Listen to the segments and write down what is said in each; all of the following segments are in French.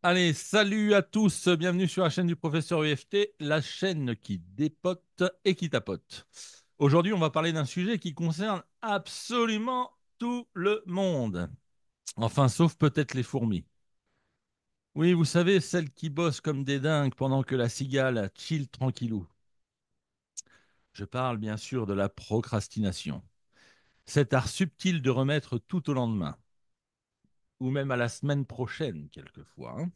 Allez, salut à tous, bienvenue sur la chaîne du professeur UFT, la chaîne qui dépote et qui tapote. Aujourd'hui, on va parler d'un sujet qui concerne absolument tout le monde. Enfin, sauf peut-être les fourmis. Oui, vous savez, celles qui bossent comme des dingues pendant que la cigale chill tranquillou. Je parle bien sûr de la procrastination. Cet art subtil de remettre tout au lendemain, ou même à la semaine prochaine, quelquefois, hein.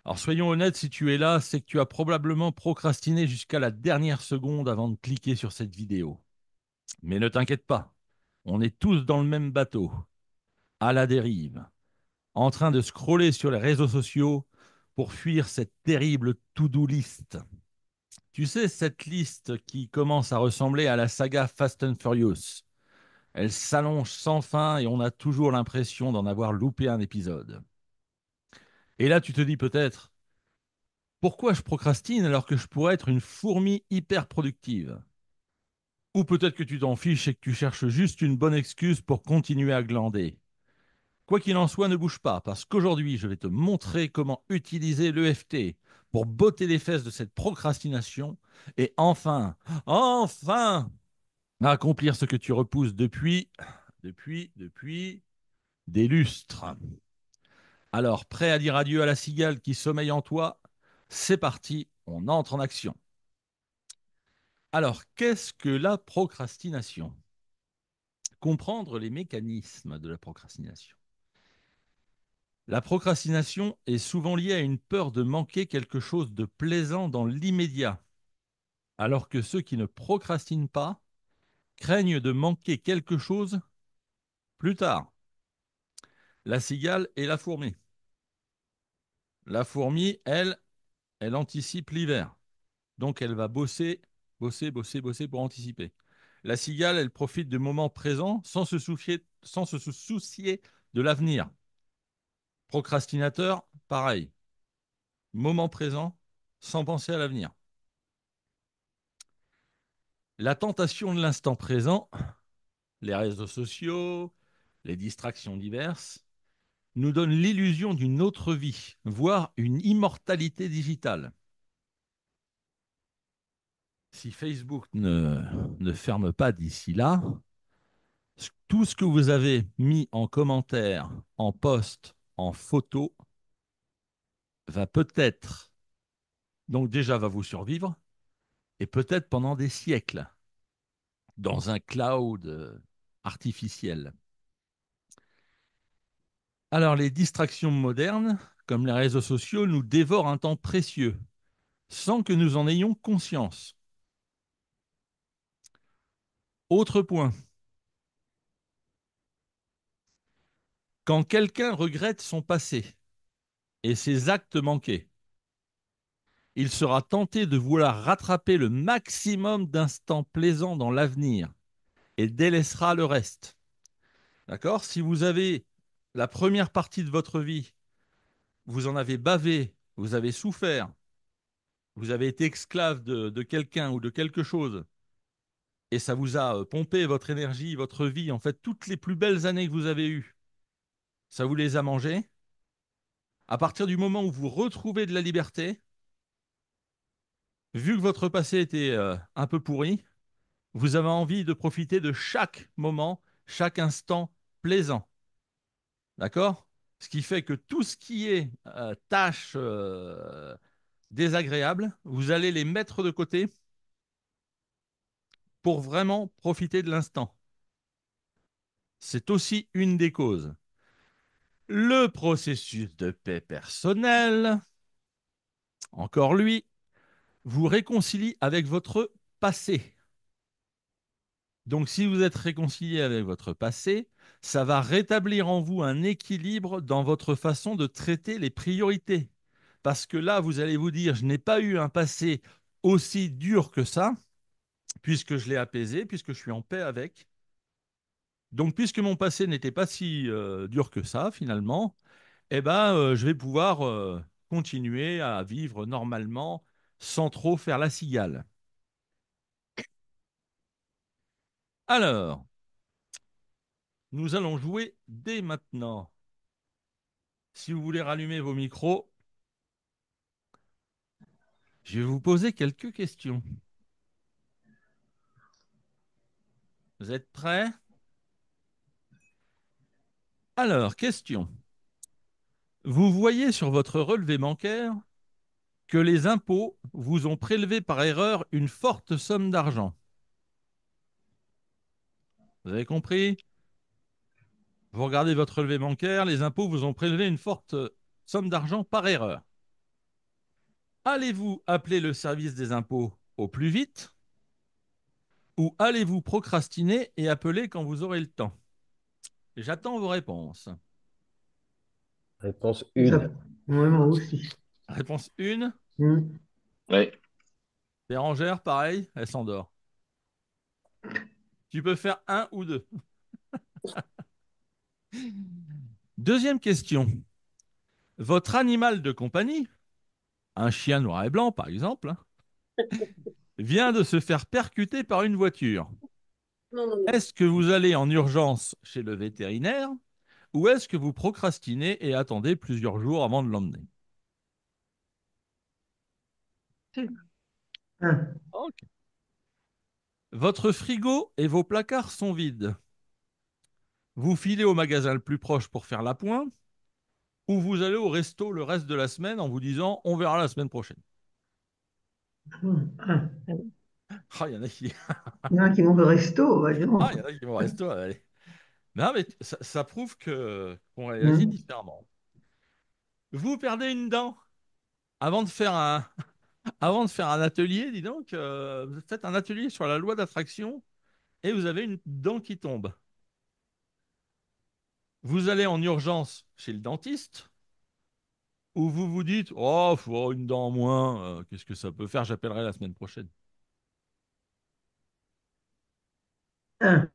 Alors soyons honnêtes, si tu es là, c'est que tu as probablement procrastiné jusqu'à la dernière seconde avant de cliquer sur cette vidéo. Mais ne t'inquiète pas, on est tous dans le même bateau, à la dérive, en train de scroller sur les réseaux sociaux pour fuir cette terrible to-do list. Tu sais, cette liste qui commence à ressembler à la saga Fast and Furious. Elle s'allonge sans fin et on a toujours l'impression d'en avoir loupé un épisode. Et là, tu te dis peut-être, pourquoi je procrastine alors que je pourrais être une fourmi hyper productive? Ou peut-être que tu t'en fiches et que tu cherches juste une bonne excuse pour continuer à glander. Quoi qu'il en soit, ne bouge pas, parce qu'aujourd'hui, je vais te montrer comment utiliser l'EFT pour botter les fesses de cette procrastination et enfin, accomplir ce que tu repousses depuis des lustres. Alors, prêt à dire adieu à la cigale qui sommeille en toi? C'est parti, on entre en action. Alors, qu'est-ce que la procrastination? Comprendre les mécanismes de la procrastination. La procrastination est souvent liée à une peur de manquer quelque chose de plaisant dans l'immédiat, alors que ceux qui ne procrastinent pas craignent de manquer quelque chose plus tard. La cigale et la fourmi. La fourmi, elle anticipe l'hiver. Donc elle va bosser pour anticiper. La cigale, elle profite du moment présent sans se soucier de l'avenir. Procrastinateur, pareil. Moment présent, sans penser à l'avenir. La tentation de l'instant présent, les réseaux sociaux, les distractions diverses, nous donnent l'illusion d'une autre vie, voire une immortalité digitale. Si Facebook ne ferme pas d'ici là, tout ce que vous avez mis en commentaire, en post, en photo, va peut-être, donc déjà va vous survivre, et peut-être pendant des siècles, dans un cloud artificiel. Alors les distractions modernes, comme les réseaux sociaux, nous dévorent un temps précieux, sans que nous en ayons conscience. Autre point, quand quelqu'un regrette son passé et ses actes manqués, il sera tenté de vouloir rattraper le maximum d'instants plaisants dans l'avenir et délaissera le reste. D'accord? Si vous avez la première partie de votre vie, vous en avez bavé, vous avez souffert, vous avez été esclave de quelqu'un ou de quelque chose, et ça vous a pompé votre énergie, votre vie, en fait, toutes les plus belles années que vous avez eues, ça vous les a mangées. À partir du moment où vous retrouvez de la liberté, vu que votre passé était un peu pourri, vous avez envie de profiter de chaque moment, chaque instant plaisant. D'accord? Ce qui fait que tout ce qui est tâches désagréables, vous allez les mettre de côté pour vraiment profiter de l'instant. C'est aussi une des causes. Le processus de paix personnelle, encore lui, vous réconcilie avec votre passé. Donc si vous êtes réconcilié avec votre passé, ça va rétablir en vous un équilibre dans votre façon de traiter les priorités. Parce que là, vous allez vous dire, je n'ai pas eu un passé aussi dur que ça, puisque je l'ai apaisé, puisque je suis en paix avec. Donc, puisque mon passé n'était pas si dur que ça, finalement, eh ben, je vais pouvoir continuer à vivre normalement sans trop faire la cigale. Alors, nous allons jouer dès maintenant. Si vous voulez rallumer vos micros, je vais vous poser quelques questions. Vous êtes prêts? Alors, question. Vous voyez sur votre relevé bancaire que les impôts vous ont prélevé par erreur une forte somme d'argent. Vous avez compris? Vous regardez votre relevé bancaire, les impôts vous ont prélevé une forte somme d'argent par erreur. Allez-vous appeler le service des impôts au plus vite ou allez-vous procrastiner et appeler quand vous aurez le temps? J'attends vos réponses. Réponse Ça, 1. ouais, moi aussi. Réponse 1, Hmm. Oui. Bérangère, pareil, elle s'endort. Tu peux faire un ou deux. Deuxième question. Votre animal de compagnie, un chien noir et blanc par exemple, vient de se faire percuter par une voiture. Non, non, non. Est-ce que vous allez en urgence chez le vétérinaire ou est-ce que vous procrastinez et attendez plusieurs jours avant de l'emmener? Un. Ok. Votre frigo et vos placards sont vides. Vous filez au magasin le plus proche pour faire la pointe ou vous allez au resto le reste de la semaine en vous disant on verra la semaine prochaine. Un. Ah, il y en a qui, Il y en a qui vont au resto, bah, dis ah, donc. il y en a qui vont au resto. Allez. Non, mais ça prouve que qu'on réagit Hmm. différemment. Vous perdez une dent avant de faire un, avant de faire un atelier, dis donc, vous faites un atelier sur la loi d'attraction et vous avez une dent qui tombe. Vous allez en urgence chez le dentiste ou vous vous dites, oh, faut une dent en moins, qu'est-ce que ça peut faire? J'appellerai la semaine prochaine. Un.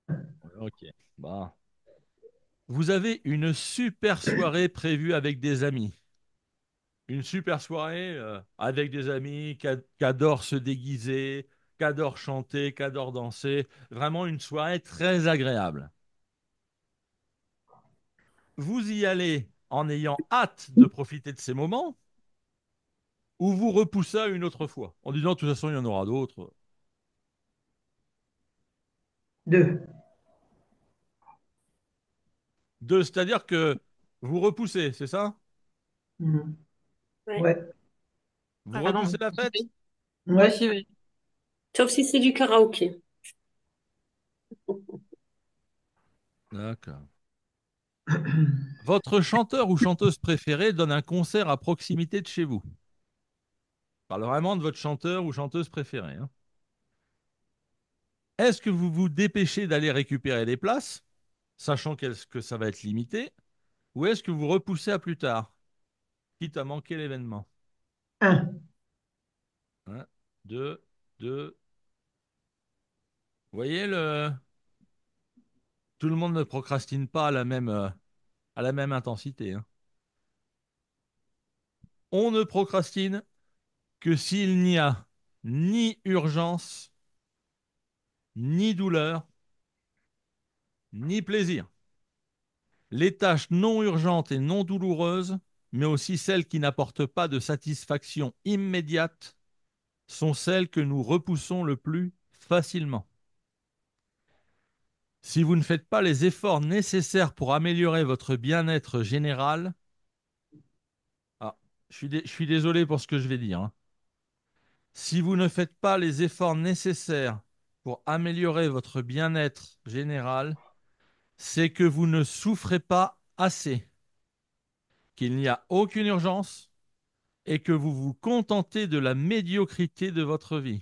Ok. Bah. Vous avez une super soirée prévue avec des amis. Une super soirée avec des amis qui adorent se déguiser, qui adorent chanter, qui adorent danser. Vraiment une soirée très agréable. Vous y allez en ayant hâte de profiter de ces moments ou vous repoussez à une autre fois en disant de toute façon il y en aura d'autres. Deux. Deux, c'est-à-dire que vous repoussez, c'est ça? Hmm. Ouais. Ouais. Vous Ah repoussez non, la j'y fête? vais. Moi, Ouais. j'y vais. Sauf si c'est du karaoké. D'accord. Votre chanteur ou chanteuse préférée donne un concert à proximité de chez vous. Je parle vraiment de votre chanteur ou chanteuse préférée, hein. Est-ce que vous vous dépêchez d'aller récupérer les places, sachant que ça va être limité, ou est-ce que vous repoussez à plus tard, quitte à manquer l'événement? Un. Un, deux, deux. Vous voyez, tout le monde ne procrastine pas à la même intensité, hein. On ne procrastine que s'il n'y a ni urgence, ni douleur, ni plaisir. Les tâches non urgentes et non douloureuses, mais aussi celles qui n'apportent pas de satisfaction immédiate, sont celles que nous repoussons le plus facilement. Si vous ne faites pas les efforts nécessaires pour améliorer votre bien-être général, ah, je suis désolé pour ce que je vais dire, hein. Si vous ne faites pas les efforts nécessaires pour améliorer votre bien-être général, c'est que vous ne souffrez pas assez, qu'il n'y a aucune urgence et que vous vous contentez de la médiocrité de votre vie.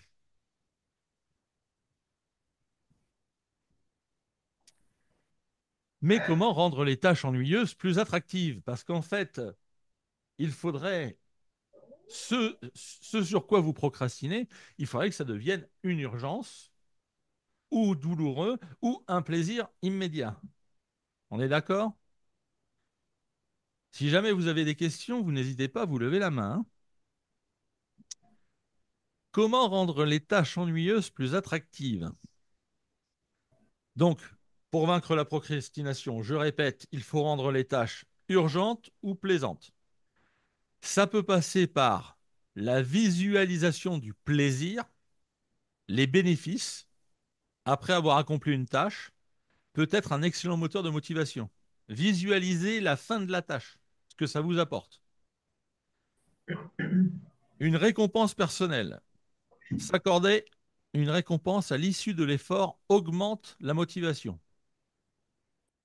Mais comment rendre les tâches ennuyeuses plus attractives? Parce qu'en fait, il faudrait ce sur quoi vous procrastinez, il faudrait que ça devienne une urgence ou douloureux ou un plaisir immédiat. On est d'accord? Si jamais vous avez des questions, vous n'hésitez pas à vous lever la main, hein. Comment rendre les tâches ennuyeuses plus attractives? Donc, pour vaincre la procrastination, je répète, il faut rendre les tâches urgente ou plaisante. Ça peut passer par la visualisation du plaisir, les bénéfices, après avoir accompli une tâche, peut être un excellent moteur de motivation. Visualiser la fin de la tâche, ce que ça vous apporte. Une récompense personnelle. S'accorder une récompense à l'issue de l'effort augmente la motivation.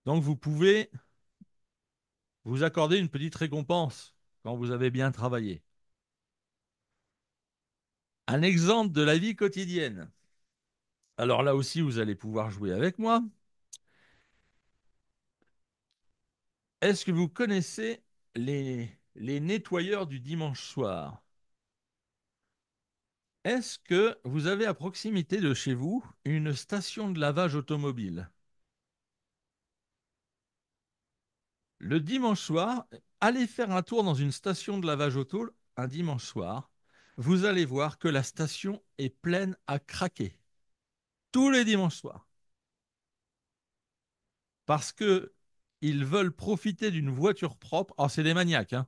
Donc vous pouvez vous accorder une petite récompense quand vous avez bien travaillé. Un exemple de la vie quotidienne. Alors là aussi, vous allez pouvoir jouer avec moi. Est-ce que vous connaissez les nettoyeurs du dimanche soir? Est-ce que vous avez à proximité de chez vous une station de lavage automobile? Le dimanche soir, allez faire un tour dans une station de lavage auto un dimanche soir. Vous allez voir que la station est pleine à craquer. Tous les dimanches soirs. Parce que ils veulent profiter d'une voiture propre. Alors, c'est des maniaques, hein.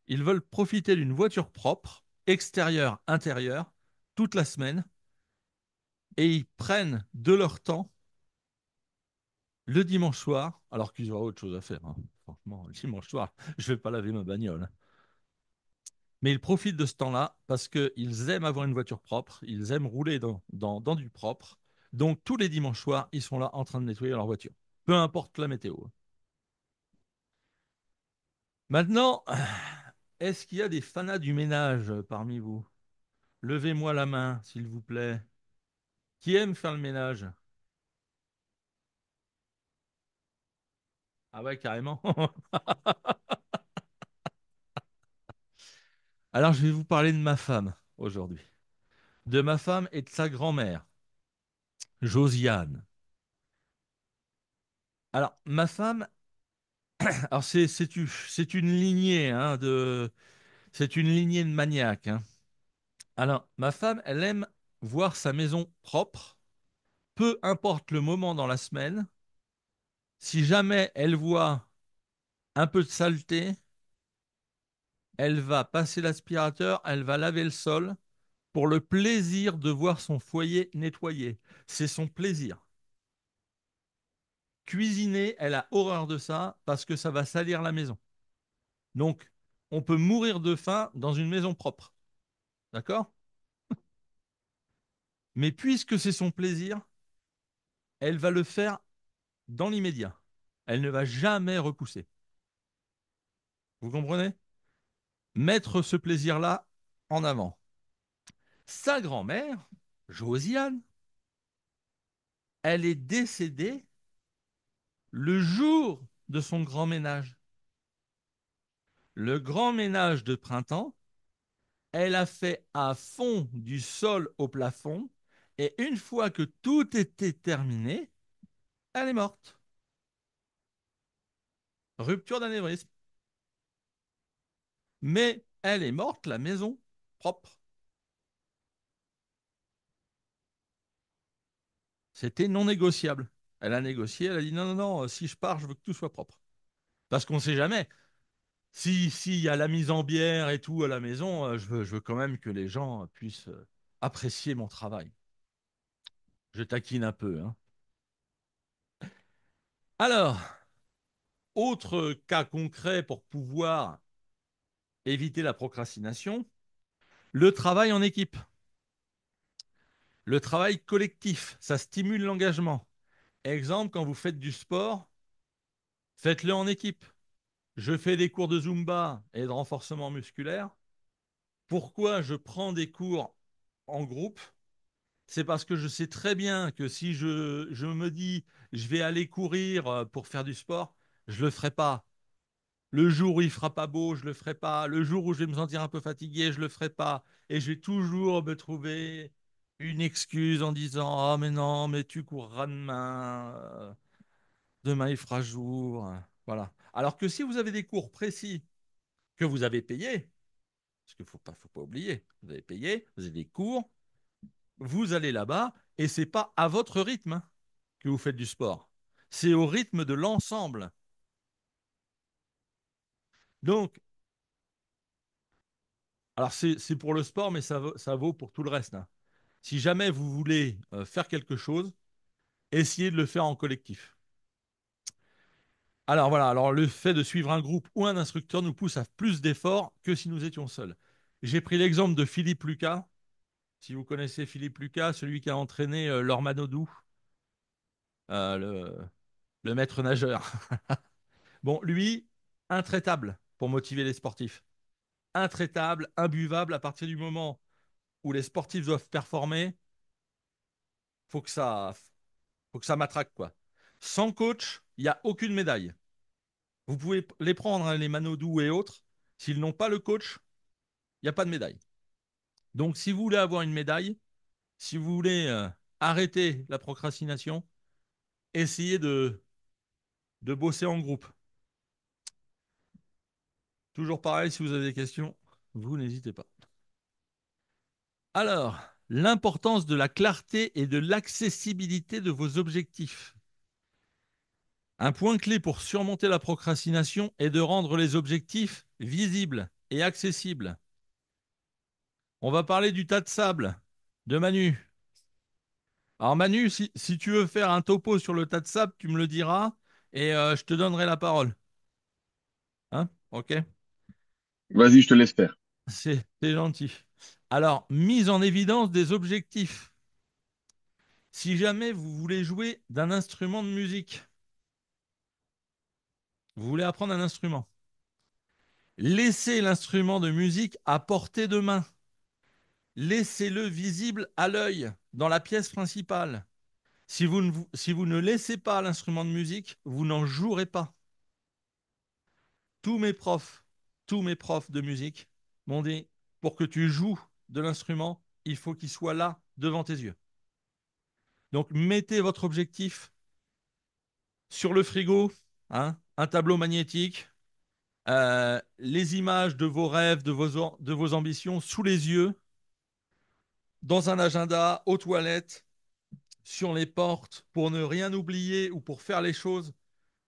Ils veulent profiter d'une voiture propre, extérieure, intérieure, toute la semaine. Et ils prennent de leur temps le dimanche soir, alors qu'ils auraient autre chose à faire, hein. Franchement, le dimanche soir, je ne vais pas laver ma bagnole. Mais ils profitent de ce temps-là parce qu'ils aiment avoir une voiture propre, ils aiment rouler dans du propre. Donc, tous les dimanches soirs, ils sont là en train de nettoyer leur voiture. Peu importe la météo. Maintenant, est-ce qu'il y a des fanas du ménage parmi vous? Levez-moi la main, s'il vous plaît. Qui aime faire le ménage? Ah ouais, carrément. Alors, je vais vous parler de ma femme aujourd'hui. De ma femme et de sa grand-mère, Josiane. Alors, ma femme, alors c'est une lignée c'est une lignée de maniaques, hein. Alors, ma femme, elle aime voir sa maison propre, peu importe le moment dans la semaine. Si jamais elle voit un peu de saleté, elle va passer l'aspirateur, elle va laver le sol pour le plaisir de voir son foyer nettoyé. C'est son plaisir. Cuisiner, elle a horreur de ça parce que ça va salir la maison. Donc, on peut mourir de faim dans une maison propre. D'accord? Mais puisque c'est son plaisir, elle va le faire dans l'immédiat. Elle ne va jamais repousser. Vous comprenez? Mettre ce plaisir-là en avant. Sa grand-mère, Josiane, elle est décédée le jour de son grand ménage. Le grand ménage de printemps, elle a fait à fond du sol au plafond et une fois que tout était terminé, elle est morte. Rupture d'anévrisme. Mais elle est morte, la maison propre. C'était non négociable. Elle a négocié, elle a dit non, non, non, si je pars, je veux que tout soit propre. Parce qu'on ne sait jamais. S'il y a la mise en bière et tout à la maison, je veux quand même que les gens puissent apprécier mon travail. Je taquine un peu, hein. Alors, autre cas concret pour pouvoir éviter la procrastination, le travail en équipe. Le travail collectif, ça stimule l'engagement. Exemple, quand vous faites du sport, faites-le en équipe. Je fais des cours de Zumba et de renforcement musculaire. Pourquoi je prends des cours en groupe? C'est parce que je sais très bien que si je me dis je vais aller courir pour faire du sport, je ne le ferai pas. Le jour où il fera pas beau, je ne le ferai pas. Le jour où je vais me sentir un peu fatigué, je ne le ferai pas. Et je vais toujours me trouver une excuse en disant: «Oh, mais non, mais tu courras demain. Demain, il fera jour.» Voilà. Alors que si vous avez des cours précis que vous avez payés, parce qu'il faut pas oublier, vous avez payé, vous avez des cours, vous allez là-bas et c'est pas à votre rythme, hein, que vous faites du sport. C'est au rythme de l'ensemble. Donc, alors c'est pour le sport, mais ça vaut pour tout le reste, hein. Si jamais vous voulez faire quelque chose, essayez de le faire en collectif. Alors voilà, alors le fait de suivre un groupe ou un instructeur nous pousse à plus d'efforts que si nous étions seuls. J'ai pris l'exemple de Philippe Lucas. Si vous connaissez Philippe Lucas, celui qui a entraîné Laure Manodou, euh, le, le maître nageur. Bon, lui, intraitable pour motiver les sportifs. Intraitable, imbuvable à partir du moment où les sportifs doivent performer, faut que ça, faut que ça matraque, quoi. Sans coach, il n'y a aucune médaille. Vous pouvez les prendre, hein, les Manodou et autres. S'ils n'ont pas le coach, il n'y a pas de médaille. Donc, si vous voulez avoir une médaille, si vous voulez arrêter la procrastination, essayez de bosser en groupe. Toujours pareil, si vous avez des questions, vous n'hésitez pas. Alors, l'importance de la clarté et de l'accessibilité de vos objectifs. Un point clé pour surmonter la procrastination est de rendre les objectifs visibles et accessibles. On va parler du tas de sable de Manu. Alors Manu, si tu veux faire un topo sur le tas de sable, tu me le diras et je te donnerai la parole. Hein? Ok? Vas-y, je te laisse faire. C'est gentil. Alors, mise en évidence des objectifs. Si jamais vous voulez jouer d'un instrument de musique, vous voulez apprendre un instrument, laissez l'instrument de musique à portée de main. Laissez-le visible à l'œil dans la pièce principale. Si vous ne laissez pas l'instrument de musique, vous n'en jouerez pas. Tous mes profs, tous mes profs de musique m'ont dit, pour que tu joues de l'instrument, il faut qu'il soit là devant tes yeux. Donc mettez votre objectif sur le frigo, hein, un tableau magnétique, les images de vos rêves, de vos ambitions sous les yeux, dans un agenda, aux toilettes, sur les portes, pour ne rien oublier ou pour faire les choses.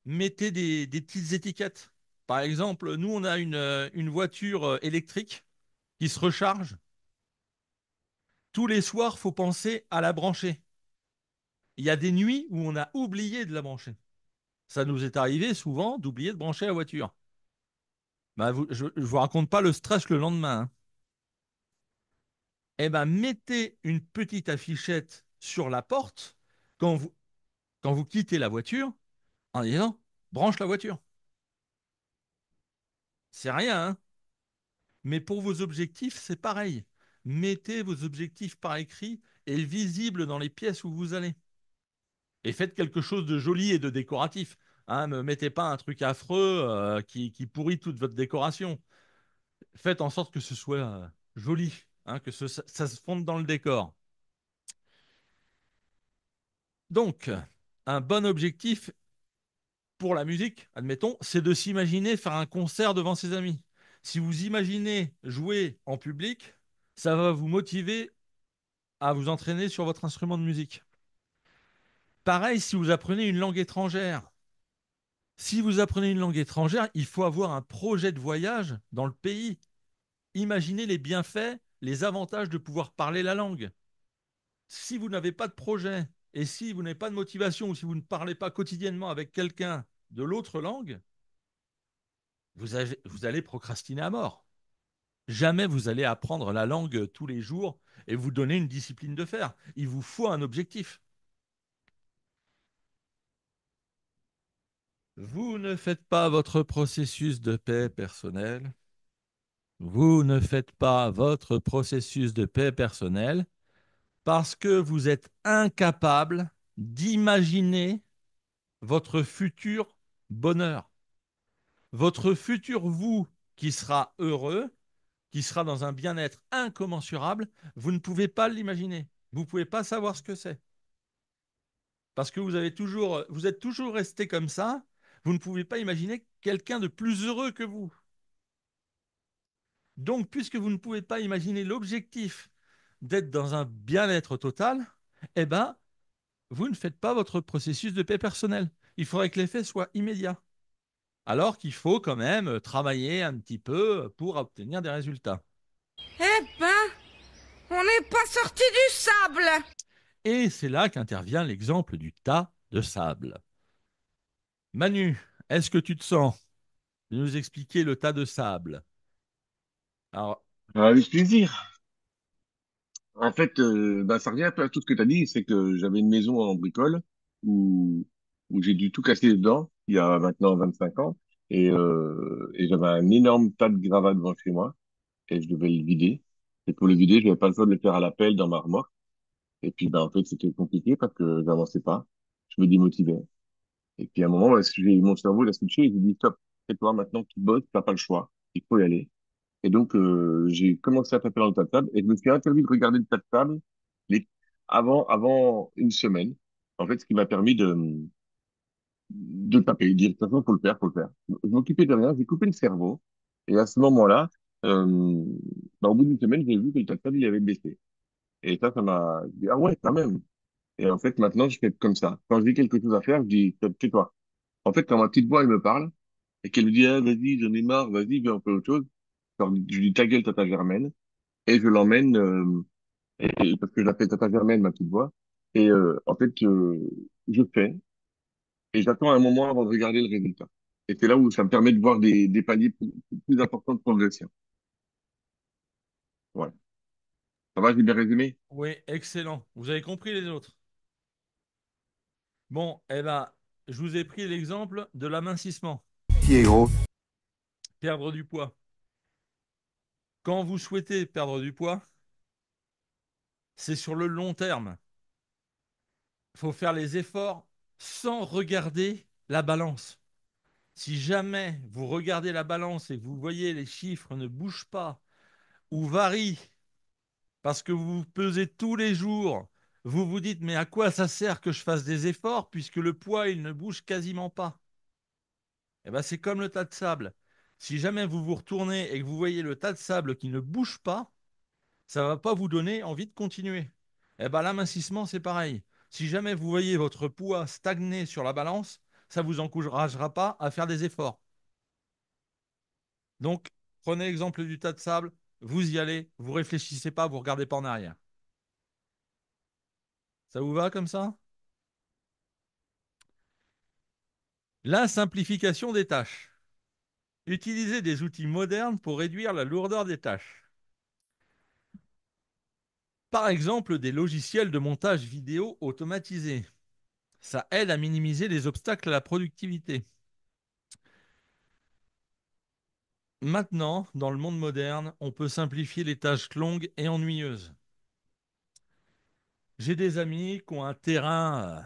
Mettez des petites étiquettes. Par exemple, nous, on a une voiture électrique qui se recharge. Tous les soirs, il faut penser à la brancher. Il y a des nuits où on a oublié de la brancher. Ça nous est arrivé souvent d'oublier de brancher la voiture. Bah, je ne vous raconte pas le stress le lendemain, hein. Eh ben, mettez une petite affichette sur la porte quand vous, quand vous quittez la voiture en disant branche la voiture. C'est rien, hein. Mais pour vos objectifs, c'est pareil. Mettez vos objectifs par écrit et visibles dans les pièces où vous allez. Et faites quelque chose de joli et de décoratif. Hein, ne mettez pas un truc affreux qui pourrit toute votre décoration. Faites en sorte que ce soit joli, hein, que ça se fonde dans le décor. Donc, un bon objectif pour la musique, admettons, c'est de s'imaginer faire un concert devant ses amis. Si vous imaginez jouer en public, ça va vous motiver à vous entraîner sur votre instrument de musique. Pareil, si vous apprenez une langue étrangère. Si vous apprenez une langue étrangère, il faut avoir un projet de voyage dans le pays. Imaginez les bienfaits, les avantages de pouvoir parler la langue. Si vous n'avez pas de projet et si vous n'avez pas de motivation ou si vous ne parlez pas quotidiennement avec quelqu'un de l'autre langue, vous allez procrastiner à mort. Jamais vous allez apprendre la langue tous les jours et vous donner une discipline de faire. Il vous faut un objectif. Vous ne faites pas votre processus de paix personnel. Vous ne faites pas votre processus de paix personnel parce que vous êtes incapable d'imaginer votre futur bonheur. Votre futur vous qui sera heureux, qui sera dans un bien-être incommensurable, vous ne pouvez pas l'imaginer. Vous ne pouvez pas savoir ce que c'est. Parce que vous êtes toujours resté comme ça, vous ne pouvez pas imaginer quelqu'un de plus heureux que vous. Donc, puisque vous ne pouvez pas imaginer l'objectif d'être dans un bien-être total, eh ben, vous ne faites pas votre processus de paix personnelle. Il faudrait que l'effet soit immédiat. alors qu'il faut quand même travailler un petit peu pour obtenir des résultats. Eh ben, on n'est pas sorti du sable. Et c'est là qu'intervient l'exemple du tas de sable. Manu, est-ce que tu te sens de nous expliquer le tas de sable? Alors, Avec plaisir. En fait, bah, ça revient un peu à tout ce que tu as dit, c'est que j'avais une maison en bricole où, où j'ai dû tout casser dedans il y a maintenant 25 ans et j'avais un énorme tas de gravats devant chez moi et je devais le vider. Et pour le vider, je n'avais pas le choix de le faire à la pelle dans ma remorque. Et puis, bah, en fait, c'était compliqué parce que j'avançais pas. Je me démotivais. Et puis, à un moment, mon cerveau, il a switché et j'ai dit, stop, c'est toi maintenant qui bosses, t'as pas le choix. Il faut y aller. Et donc, j'ai commencé à taper dans le tas de table et je me suis interdit de regarder le tas de table les... avant une semaine. En fait, ce qui m'a permis de taper, dire, de toute façon, faut le faire, faut le faire. Je m'occupais de rien, j'ai coupé le cerveau. Et à ce moment-là, bah, au bout d'une semaine, j'ai vu que le tas de table, il avait baissé. Et ça m'a dit, ah ouais, quand même. Et en fait, maintenant, je fais comme ça. Quand je dis quelque chose à faire, je dis, tais-toi. En fait, quand ma petite voix, elle me parle, et qu'elle me dit, ah, vas-y, j'en ai marre, vas-y, viens, on fait autre chose. Alors, je lui dis, ta gueule, tata Germaine. Et je l'emmène, parce que je l'appelle tata Germaine, ma petite voix. Et, en fait, je fais, et j'attends un moment avant de regarder le résultat. Et c'est là où ça me permet de voir des paliers plus importants de progression. Voilà. Ça va, j'ai bien résumé? oui, excellent. Vous avez compris les autres? Bon, eh ben, je vous ai pris l'exemple de l'amincissement, Pierrot. perdre du poids. Quand vous souhaitez perdre du poids, c'est sur le long terme. Il faut faire les efforts sans regarder la balance. Si jamais vous regardez la balance et que vous voyez les chiffres ne bougent pas ou varient parce que vous vous pesez tous les jours, vous vous dites mais à quoi ça sert que je fasse des efforts puisque le poids il ne bouge quasiment pas. Eh ben, c'est comme le tas de sable. Si jamais vous vous retournez et que vous voyez le tas de sable qui ne bouge pas, ça ne va pas vous donner envie de continuer. Eh ben, l'amincissement, c'est pareil. Si jamais vous voyez votre poids stagner sur la balance, ça ne vous encouragera pas à faire des efforts. Donc, prenez l'exemple du tas de sable, vous y allez, vous réfléchissez pas, vous regardez pas en arrière. Ça vous va comme ça? La simplification des tâches. Utilisez des outils modernes pour réduire la lourdeur des tâches. Par exemple, des logiciels de montage vidéo automatisés. Ça aide à minimiser les obstacles à la productivité. Maintenant, dans le monde moderne, on peut simplifier les tâches longues et ennuyeuses. J'ai des amis qui ont un terrain,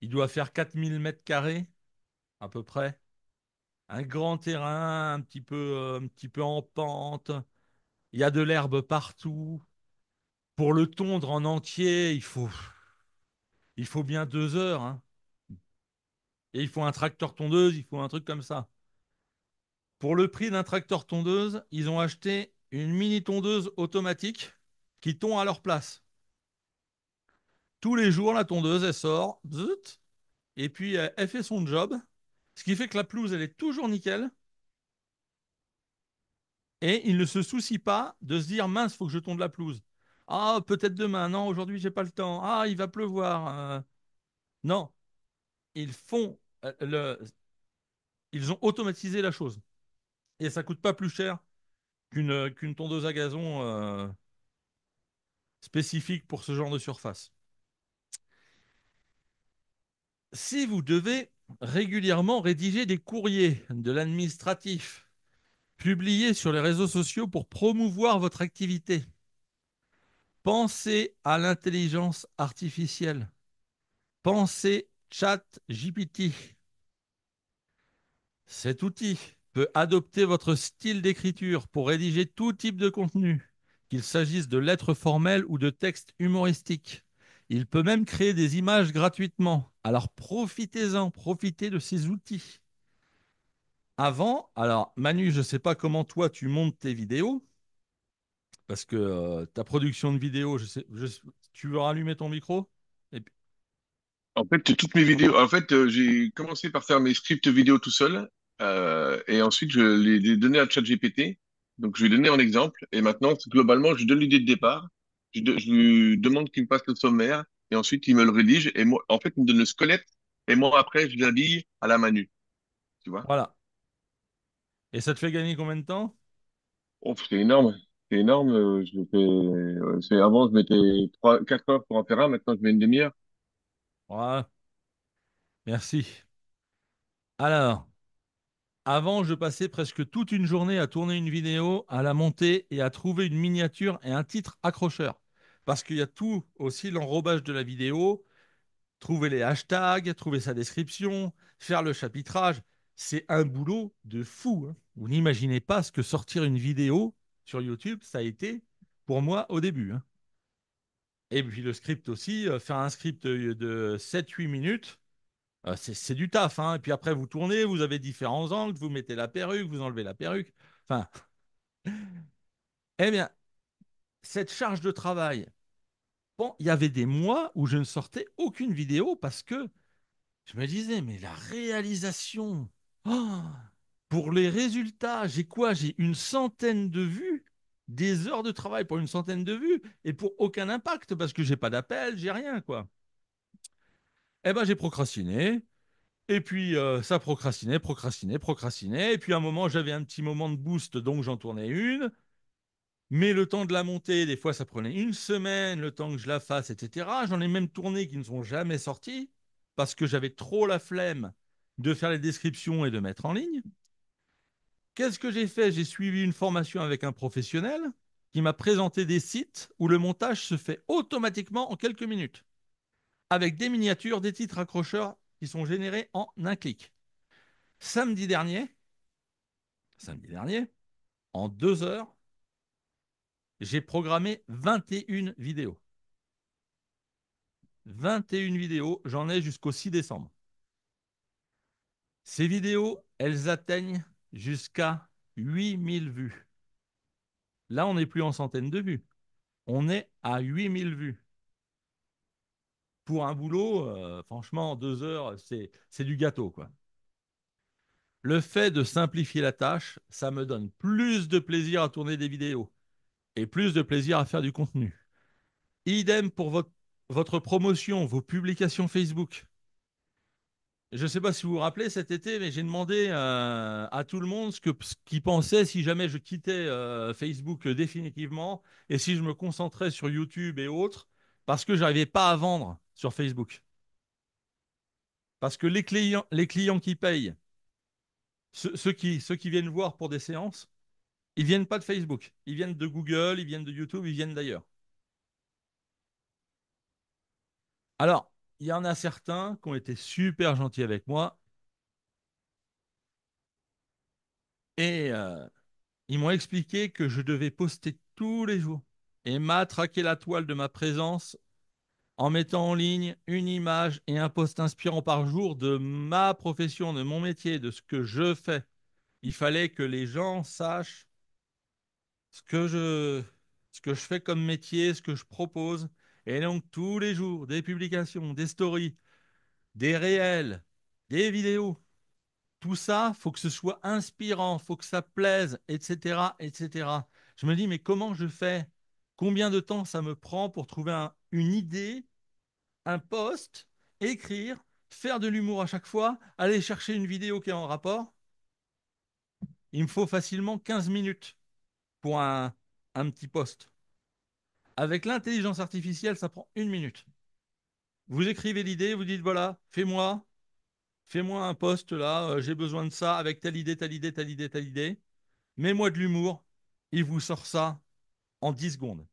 il doit faire 4 000 mètres carrés à peu près. Un grand terrain, un petit peu en pente. Il y a de l'herbe partout. Pour le tondre en entier, il faut bien 2 heures, hein. Et il faut un tracteur tondeuse, il faut un truc comme ça. Pour le prix d'un tracteur tondeuse, ils ont acheté une mini tondeuse automatique qui tond à leur place. Tous les jours, la tondeuse, elle sort, zut, et puis elle fait son job, ce qui fait que la pelouse, elle est toujours nickel, et il ne se soucie pas de se dire, mince, faut que je tonde la pelouse. Ah, peut-être demain, non, aujourd'hui, j'ai pas le temps. Ah, il va pleuvoir. Non, ils font, ils ont automatisé la chose. Et ça coûte pas plus cher qu'une tondeuse à gazon spécifique pour ce genre de surface. Si vous devez régulièrement rédiger des courriers de l'administratif, publier sur les réseaux sociaux pour promouvoir votre activité, pensez à l'intelligence artificielle. Pensez Chat GPT. Cet outil peut adopter votre style d'écriture pour rédiger tout type de contenu, qu'il s'agisse de lettres formelles ou de textes humoristiques. Il peut même créer des images gratuitement. Alors profitez-en, profitez de ces outils. Avant, alors Manu, je ne sais pas comment toi tu montes tes vidéos, parce que ta production de vidéos, tu veux rallumer ton micro? Et puis- En fait, toutes mes vidéos, en fait, j'ai commencé par faire mes scripts vidéo tout seul, et ensuite je les donné à ChatGPT. Donc je lui ai donné un exemple, et maintenant, globalement, je donne l'idée de départ, je lui demande qu'il me fasse le sommaire, et ensuite il me le rédige, et moi, en fait, il me donne le squelette, et moi après, je l'habille à la Manu, tu vois. Voilà. Et ça te fait gagner combien de temps? Oh, c'est énorme. Je le fais, avant, je mettais 4 heures pour en faire un, maintenant je mets une demi-heure. Voilà. Merci. Alors, avant, je passais presque toute une journée à tourner une vidéo, à la monter et à trouver une miniature et un titre accrocheur. Parce qu'il y a tout aussi l'enrobage de la vidéo, trouver les hashtags, trouver sa description, faire le chapitrage. C'est un boulot de fou, hein. Vous n'imaginez pas ce que sortir une vidéo sur YouTube, ça a été pour moi au début, hein. Et puis le script aussi, faire un script de 7-8 minutes, c'est du taf, hein. Et puis après, vous tournez, vous avez différents angles, vous mettez la perruque, vous enlevez la perruque. Enfin, eh bien, cette charge de travail, bon, il y avait des mois où je ne sortais aucune vidéo parce que je me disais, mais la réalisation, oh, pour les résultats, j'ai quoi? J'ai une centaine de vues, des heures de travail pour une centaine de vues, et pour aucun impact, parce que j'ai pas d'appel, j'ai rien, quoi. Eh ben, j'ai procrastiné, et puis ça procrastinait, procrastinait, procrastinait, et puis à un moment, j'avais un petit moment de boost, donc j'en tournais une, mais le temps de la monter, des fois, ça prenait une semaine, le temps que je la fasse, etc. J'en ai même tourné qui ne sont jamais sortis parce que j'avais trop la flemme de faire les descriptions et de mettre en ligne. Qu'est-ce que j'ai fait? J'ai suivi une formation avec un professionnel qui m'a présenté des sites où le montage se fait automatiquement en quelques minutes, avec des miniatures, des titres accrocheurs qui sont générés en un clic. Samedi dernier, samedi dernier, en 2 heures, j'ai programmé 21 vidéos. 21 vidéos, j'en ai jusqu'au 6 décembre. Ces vidéos, elles atteignent jusqu'à 8000 vues. Là, on n'est plus en centaines de vues. On est à 8000 vues. Pour un boulot, franchement, en 2 heures, c'est du gâteau, quoi. Le fait de simplifier la tâche, ça me donne plus de plaisir à tourner des vidéos et plus de plaisir à faire du contenu. Idem pour votre promotion, vos publications Facebook. Je ne sais pas si vous vous rappelez cet été, mais j'ai demandé à tout le monde ce qu'il pensait si jamais je quittais Facebook définitivement et si je me concentrais sur YouTube et autres, parce que je n'arrivais pas à vendre sur Facebook. Parce que les clients qui payent, ceux qui viennent voir pour des séances, ils viennent pas de Facebook. Ils viennent de Google, ils viennent de YouTube, ils viennent d'ailleurs. Alors, il y en a certains qui ont été super gentils avec moi et ils m'ont expliqué que je devais poster tous les jours et matraquer la toile de ma présence en mettant en ligne une image et un post inspirant par jour de ma profession, de mon métier, de ce que je fais. Il fallait que les gens sachent ce que je, ce que je fais comme métier, ce que je propose. Et donc, tous les jours, des publications, des stories, des réels, des vidéos. Tout ça, faut que ce soit inspirant, faut que ça plaise, etc., etc. Je me dis, mais comment je fais? Combien de temps ça me prend pour trouver une idée, un post, écrire, faire de l'humour à chaque fois, aller chercher une vidéo qui est en rapport? Il me faut facilement 15 minutes pour un petit post. Avec l'intelligence artificielle, ça prend 1 minute. Vous écrivez l'idée, vous dites, voilà, fais-moi un post là, j'ai besoin de ça, avec telle idée, telle idée, telle idée, telle idée. Mets-moi de l'humour, il vous sort ça en 10 secondes.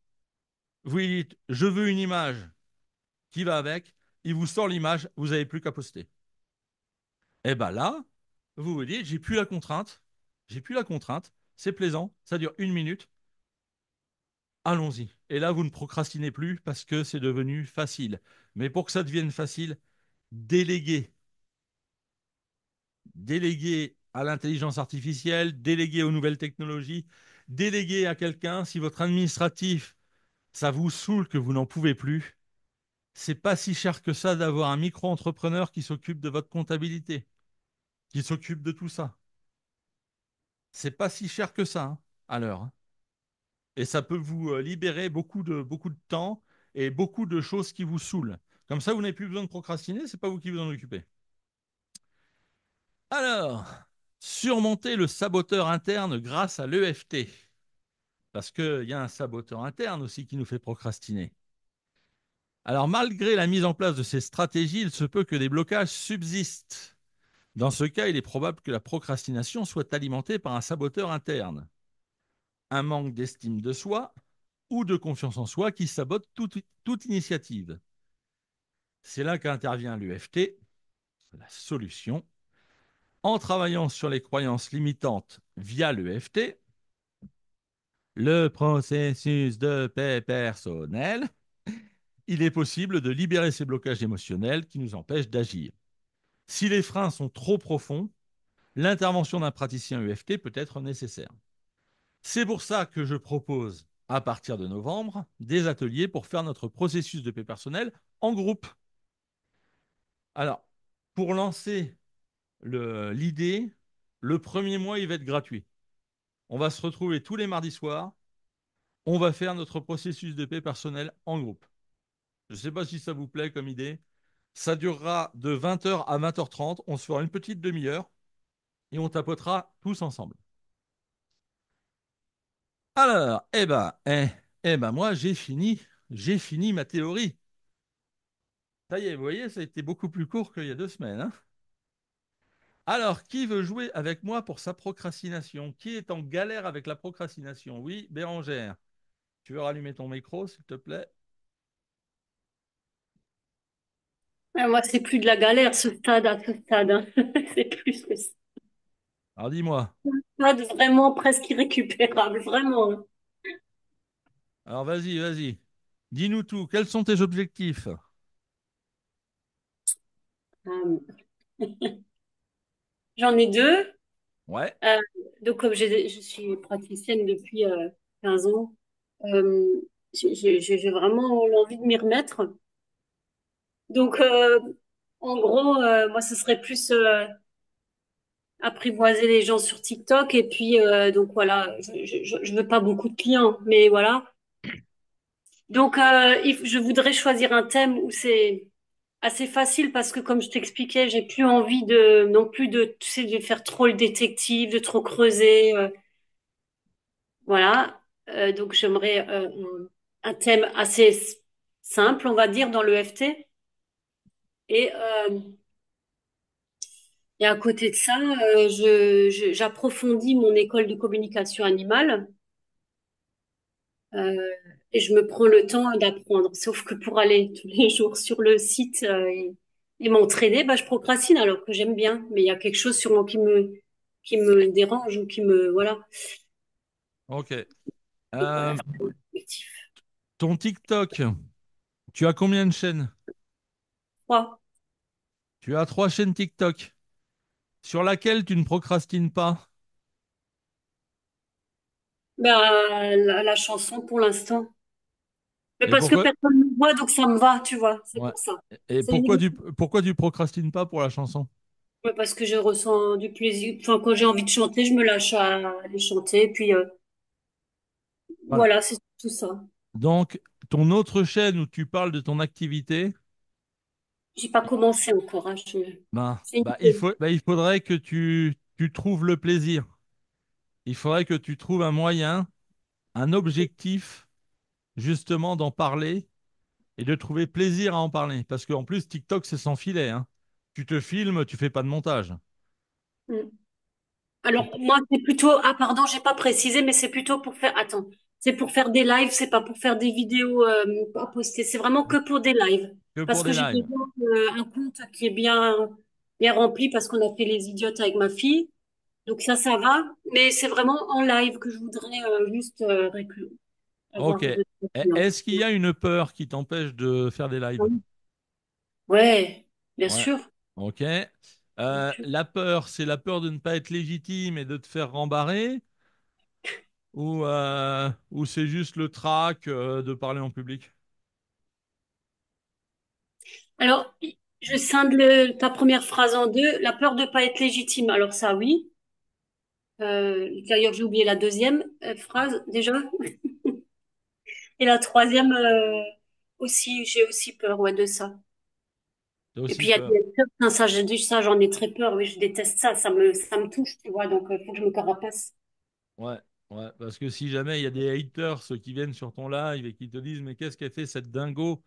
Vous lui dites, je veux une image qui va avec, il vous sort l'image, vous n'avez plus qu'à poster. Et bien là, vous vous dites, j'ai plus la contrainte, c'est plaisant, ça dure 1 minute, allons-y. Et là, vous ne procrastinez plus parce que c'est devenu facile. Mais pour que ça devienne facile, déléguez. Déléguez à l'intelligence artificielle, déléguez aux nouvelles technologies, déléguez à quelqu'un si votre administratif ça vous saoule que vous n'en pouvez plus, C'est pas si cher que ça d'avoir un micro-entrepreneur qui s'occupe de votre comptabilité, qui s'occupe de tout ça. C'est pas si cher que ça, hein, à l'heure, hein. Et ça peut vous libérer beaucoup de temps et beaucoup de choses qui vous saoulent. Comme ça, vous n'avez plus besoin de procrastiner, c'est pas vous qui vous en occupez. Alors, surmonter le saboteur interne grâce à l'EFT. Parce qu'il y a un saboteur interne aussi qui nous fait procrastiner. Alors, malgré la mise en place de ces stratégies, il se peut que des blocages subsistent. Dans ce cas, il est probable que la procrastination soit alimentée par un saboteur interne, un manque d'estime de soi ou de confiance en soi qui sabote toute initiative. C'est là qu'intervient l'UFT, la solution. En travaillant sur les croyances limitantes via l'UFT, le processus de paix personnelle, il est possible de libérer ces blocages émotionnels qui nous empêchent d'agir. Si les freins sont trop profonds, l'intervention d'un praticien UFT peut être nécessaire. C'est pour ça que je propose, à partir de novembre, des ateliers pour faire notre processus de paix personnelle en groupe. Alors, pour lancer l'idée, le premier mois, il va être gratuit. On va se retrouver tous les mardis soirs. On va faire notre processus de paix personnelle en groupe. Je ne sais pas si ça vous plaît comme idée. Ça durera de 20h à 20h30. On se fera une petite demi-heure et on tapotera tous ensemble. Alors, moi, j'ai fini ma théorie. Ça y est, vous voyez, ça a été beaucoup plus court qu'il y a 2 semaines, hein. Alors, qui veut jouer avec moi pour sa procrastination? Qui est en galère avec la procrastination? Oui, Bérangère. Tu veux rallumer ton micro, s'il te plaît? Moi, c'est plus de la galère, ce stade à ce stade, hein. C'est plus que ça. Alors, dis-moi. Stade vraiment presque irrécupérable, vraiment, hein. Alors, vas-y. Dis-nous tout. Quels sont tes objectifs? Euh, J'en ai deux. Ouais. Euh, donc, comme je suis praticienne depuis 15 ans, euh, j'ai vraiment l'envie de m'y remettre. Donc, en gros, moi, ce serait plus apprivoiser les gens sur TikTok. Et puis, donc voilà, je veux pas beaucoup de clients, mais voilà. Donc, je voudrais choisir un thème où c'est assez facile parce que, comme je t'expliquais, j'ai plus envie de non plus de, tu sais, de faire trop le détective, de trop creuser. Voilà. Donc, j'aimerais un thème assez simple, on va dire, dans le FT. Et, et à côté de ça, j'approfondis mon école de communication animale. Euh, et je me prends le temps d'apprendre. Sauf que pour aller tous les jours sur le site et m'entraîner, bah, je procrastine alors que j'aime bien. Mais il y a quelque chose sur moi qui me dérange ou qui me, voilà. Ok. Donc, voilà, Euh, c'est mon objectif. ton TikTok, tu as combien de chaînes? Trois. Tu as 3 chaînes TikTok. Sur laquelle tu ne procrastines pas? Bah, la chanson pour l'instant. Mais Et parce que pourquoi, personne ne me voit, donc ça me va, tu vois. C'est ouais. pour ça. Et C'est une... pourquoi tu procrastines pas pour la chanson? ouais, parce que je ressens du plaisir. Enfin, quand j'ai envie de chanter, je me lâche à aller chanter. Puis Voilà. voilà, c'est tout ça. Donc, ton autre chaîne où tu parles de ton activité, J'ai pas commencé encore, hein, c'est une idée. il faudrait que tu trouves le plaisir. Il faudrait que tu trouves un moyen, un objectif, justement, d'en parler et de trouver plaisir à en parler. Parce qu'en plus, TikTok, c'est sans filet, hein. Tu te filmes, tu fais pas de montage. Mm. Alors, moi, c'est plutôt, ah, pardon, j'ai pas précisé, mais c'est plutôt pour faire, attends, c'est pour faire des lives, c'est pas pour faire des vidéos, à poster. C'est vraiment que pour des lives. Que Parce pour que des j'ai lives. besoin d'un compte qui est bien rempli parce qu'on a fait les idiotes avec ma fille. Donc ça va. Mais c'est vraiment en live que je voudrais juste Ok. avoir de Est-ce qu'il y a une peur qui t'empêche de faire des lives? ouais, bien Ouais. sûr. Ok. Bien sûr. La peur, c'est la peur de ne pas être légitime et de te faire rembarrer, ou c'est juste le trac de parler en public? Alors, je scinde ta première phrase en deux. La peur de pas être légitime. Alors ça, oui. D'ailleurs, j'ai oublié la deuxième phrase déjà. Et la troisième aussi, j'ai aussi peur, ouais, de ça. T'as Et aussi puis il y a peur. des haters, ça, ça, j'en ai très peur. Oui, je déteste ça. Ça me touche, tu vois. Donc, faut que je me carapace. Ouais, ouais, parce que si jamais il y a des haters ceux qui viennent sur ton live et qui te disent mais qu'est-ce qu'elle fait cette dingo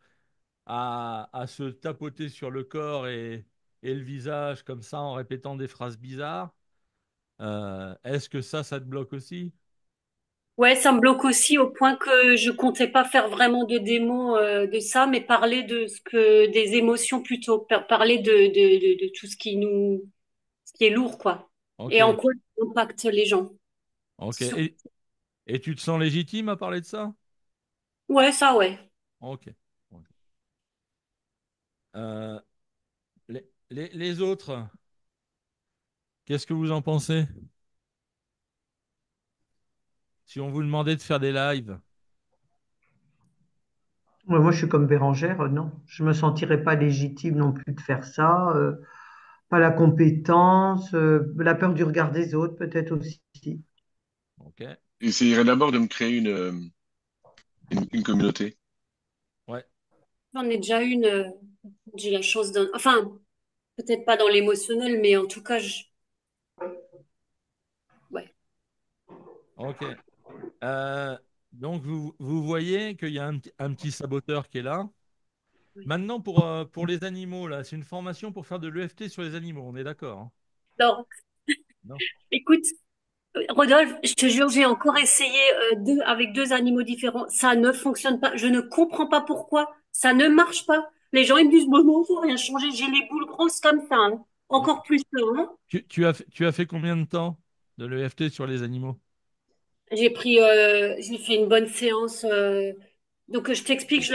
à se tapoter sur le corps et le visage comme ça en répétant des phrases bizarres, est-ce que ça te bloque aussi? Ouais, ça me bloque aussi au point que je comptais pas faire vraiment de démo de ça, mais parler de ce que des émotions plutôt, parler de tout ce qui est lourd, quoi. Ok, Et en quoi ça impacte les gens. ok. Sur- Et tu te sens légitime à parler de ça? Ouais, ça, ouais. Ok. Ok. Euh, les autres, qu'est-ce que vous en pensez? Si on vous demandait de faire des lives, Ouais, moi, je suis comme Bérangère, non. Je me sentirais pas légitime non plus de faire ça. Pas la compétence, la peur du regard des autres, peut-être aussi. ok. J'essayerai d'abord de me créer une communauté. Ouais, J'en ai déjà une, j'ai la chance d'un, enfin, peut-être pas dans l'émotionnel, mais en tout cas, ouais. ok. Euh, donc vous voyez qu'il y a un petit saboteur qui est là. Ouais. Maintenant, pour les animaux, là, c'est une formation pour faire de l'EFT sur les animaux, on est d'accord, hein? Alors, Non? écoute, Rodolphe, je te jure, j'ai encore essayé avec deux animaux différents. Ça ne fonctionne pas. Je ne comprends pas pourquoi. Ça ne marche pas. Les gens, ils me disent, bon, non, faut rien changer. J'ai les boules grosses comme ça, hein. Mais Encore plus que, hein. tu as fait combien de temps de l'EFT sur les animaux? J'ai fait une bonne séance. Donc, je t'explique, je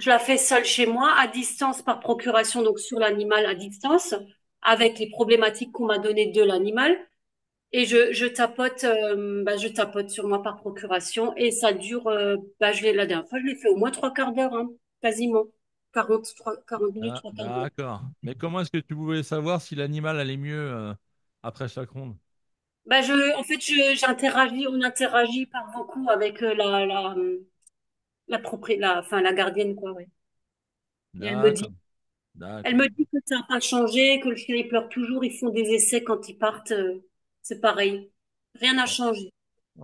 la fais seule chez moi, à distance par procuration, donc sur l'animal à distance, avec les problématiques qu'on m'a données de l'animal. Et je tapote sur moi par procuration et ça dure, la dernière fois, je l'ai fait au moins trois quarts d'heure, hein, quasiment. 40 minutes, Ah, trois quarts d'heure. d'accord. Mais comment est-ce que tu pouvais savoir si l'animal allait mieux après chaque ronde? En fait, on interagit par beaucoup avec enfin, la gardienne, quoi, ouais. Et D'accord, elle d'accord. me dit que ça n'a pas changé, que le chien, il pleure toujours, ils font des essais quand ils partent, c'est pareil. Rien n'a Oh, changé.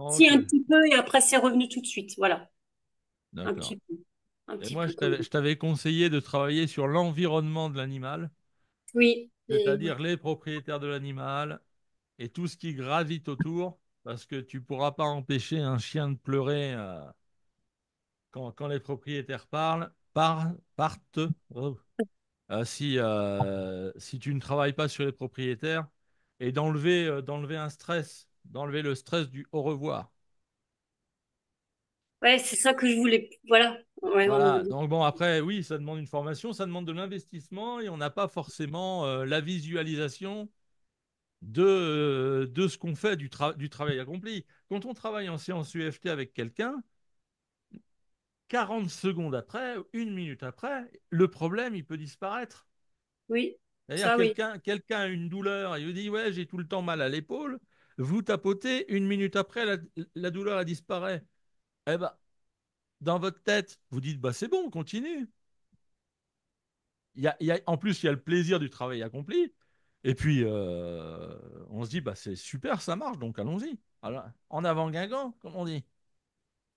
Si, ok, un petit peu, et après, c'est revenu tout de suite, voilà. Un d'accord. petit peu. Un Et petit moi, peu comme je t'avais conseillé de travailler sur l'environnement de l'animal, oui, c'est-à-dire ouais. les propriétaires de l'animal et tout ce qui gravite autour, parce que tu pourras pas empêcher un chien de pleurer quand les propriétaires partent. Oh. Si tu ne travailles pas sur les propriétaires et d'enlever un stress, d'enlever le stress du au revoir. Ouais, c'est ça que je voulais. Voilà. Ouais, on me Voilà, dit. donc bon, après, oui, ça demande une formation, ça demande de l'investissement et on n'a pas forcément la visualisation de ce qu'on fait du travail accompli. Quand on travaille en séance UFT avec quelqu'un, 40 secondes après, 1 minute après, le problème, il peut disparaître. Oui, C'est-à-dire, ça, oui. quelqu'un a une douleur, il vous dit, ouais, j'ai tout le temps mal à l'épaule, vous tapotez, 1 minute après, la douleur, elle disparaît. Eh ben, dans votre tête, vous dites, bah, c'est bon, on continue. En plus, il y a le plaisir du travail accompli. Et puis, on se dit, bah, c'est super, ça marche, donc allons-y. Alors, en avant Guingamp, comme on dit.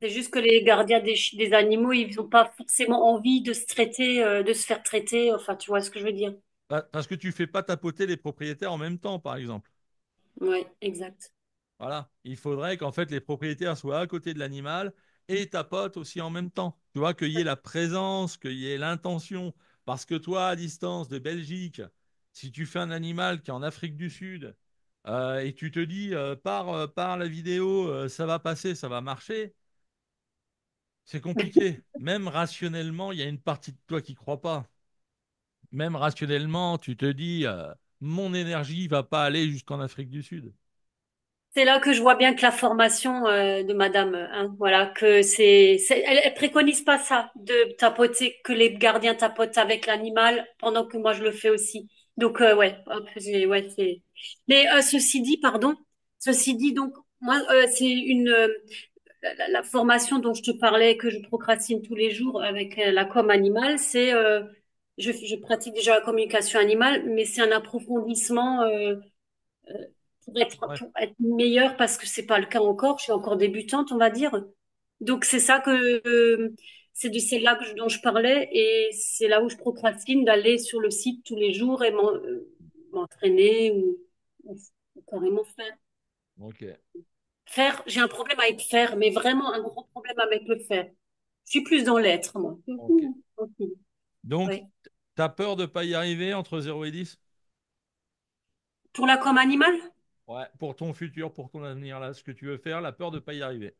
C'est juste que les gardiens des animaux, ils n'ont pas forcément envie de se traiter, de se faire traiter. Enfin, tu vois ce que je veux dire. Parce que tu fais pas tapoter les propriétaires en même temps, par exemple. Ouais, exact. Voilà. Il faudrait qu'en fait les propriétaires soient à côté de l'animal et tapotent aussi en même temps. Tu vois, qu'il y ait la présence, qu'il y ait l'intention. Parce que toi, à distance de Belgique, si tu fais un animal qui est en Afrique du Sud et tu te dis par la vidéo, ça va passer, ça va marcher, c'est compliqué. Même rationnellement, il y a une partie de toi qui ne croit pas. Même rationnellement, tu te dis, mon énergie va pas aller jusqu'en Afrique du Sud. C'est là que je vois bien que la formation de Madame, hein, voilà, elle préconise pas ça, de tapoter, que les gardiens tapotent avec l'animal pendant que moi je le fais aussi. Donc ouais, hop, ouais, c'est. Mais ceci dit, donc moi c'est la formation dont je te parlais que je procrastine tous les jours avec la com animale, je pratique déjà la communication animale, mais c'est un approfondissement. Ouais. Pour être meilleure parce que c'est pas le cas encore. Je suis encore débutante, on va dire. Donc c'est ça c'est de celle-là dont je parlais et c'est là où je procrastine d'aller sur le site tous les jours et m'entraîner ou carrément faire. Ok. Faire, j'ai un problème avec faire, mais vraiment un gros problème avec le faire. Je suis plus dans l'être, moi. Ok. Donc, Ouais. t'as peur de pas y arriver entre 0 et 10? Pour la com animale? Ouais. Pour ton futur, pour ton avenir, là, ce que tu veux faire, la peur de pas y arriver.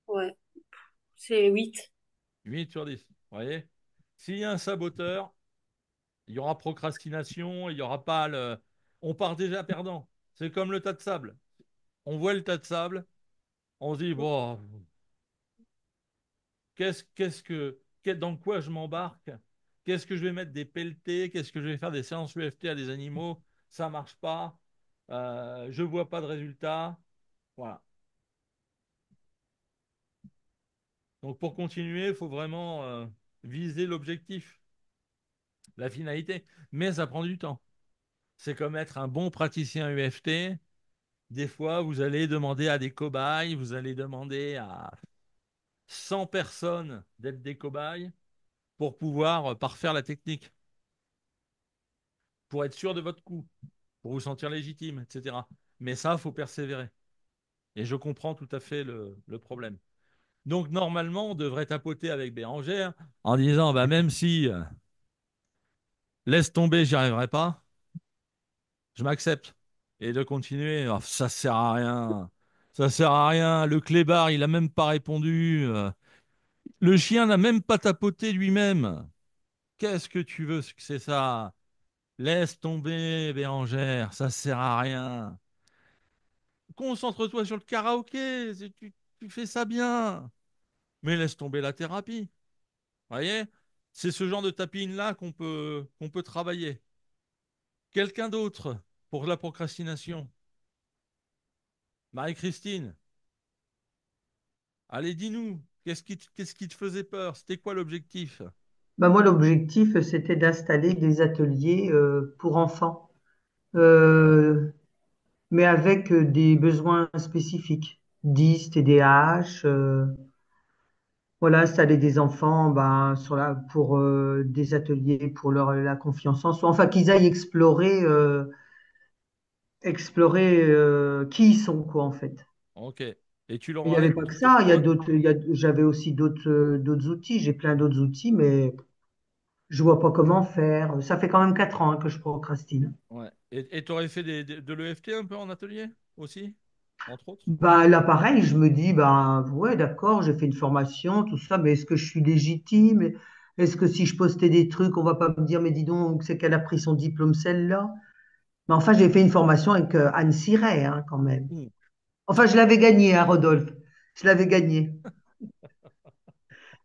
Ouais, c'est 8. 8/10. Vous voyez? S'il y a un saboteur, il y aura procrastination, il y aura pas le. On part déjà perdant. C'est comme le tas de sable. On voit le tas de sable, on se dit, bon, dans quoi je m'embarque? Qu'est-ce que je vais mettre des pelletés? Qu'est-ce que je vais faire des séances UFT à des animaux? Ça marche pas. Je vois pas de résultat. Voilà. Donc pour continuer, il faut vraiment viser l'objectif, la finalité. Mais ça prend du temps. C'est comme être un bon praticien UFT. Des fois, vous allez demander à des cobayes, vous allez demander à 100 personnes d'être des cobayes pour pouvoir parfaire la technique, pour être sûr de votre coup, pour vous sentir légitime, etc. Mais ça, il faut persévérer. Et je comprends tout à fait le problème. Donc, normalement, on devrait tapoter avec Bérangère en disant, bah, même si laisse tomber, j'y arriverai pas, je m'accepte. Et de continuer, oh, ça sert à rien. Ça sert à rien. Le clébard, il a même pas répondu. Le chien n'a même pas tapoté lui-même. Qu'est-ce que tu veux que c'est ça? Laisse tomber, Bérangère, ça sert à rien. Concentre-toi sur le karaoké, tu fais ça bien. Mais laisse tomber la thérapie. Voyez? C'est ce genre de tapine-là qu'on peut travailler. Quelqu'un d'autre pour la procrastination. Marie-Christine, allez, dis-nous, qu'est-ce qui te faisait peur? C'était quoi l'objectif? Ben moi, l'objectif, c'était d'installer des ateliers pour enfants, euh, mais avec des besoins spécifiques, 10 TDAH, voilà, installer des enfants ben, pour des ateliers pour la confiance en soi, enfin qu'ils aillent explorer qui ils sont, quoi, en fait. Ok. Et tu leur Il n'y en as avait pas que ça, j'avais aussi d'autres outils, j'ai plein d'autres outils, mais je vois pas comment faire. Ça fait quand même 4 ans que je procrastine. Ouais. Et tu aurais fait de l'EFT un peu en atelier aussi, entre autres? Bah, là, pareil, je me dis, bah, ouais, d'accord, j'ai fait une formation, tout ça, mais est-ce que je suis légitime? Est-ce que si je postais des trucs, on va pas me dire, mais dis donc, c'est qu'elle a pris son diplôme, celle-là? Mais enfin, j'ai fait une formation avec Anne Siret, hein, quand même. Ouh. Enfin, je l'avais gagnée, hein, Rodolphe. Je l'avais gagnée.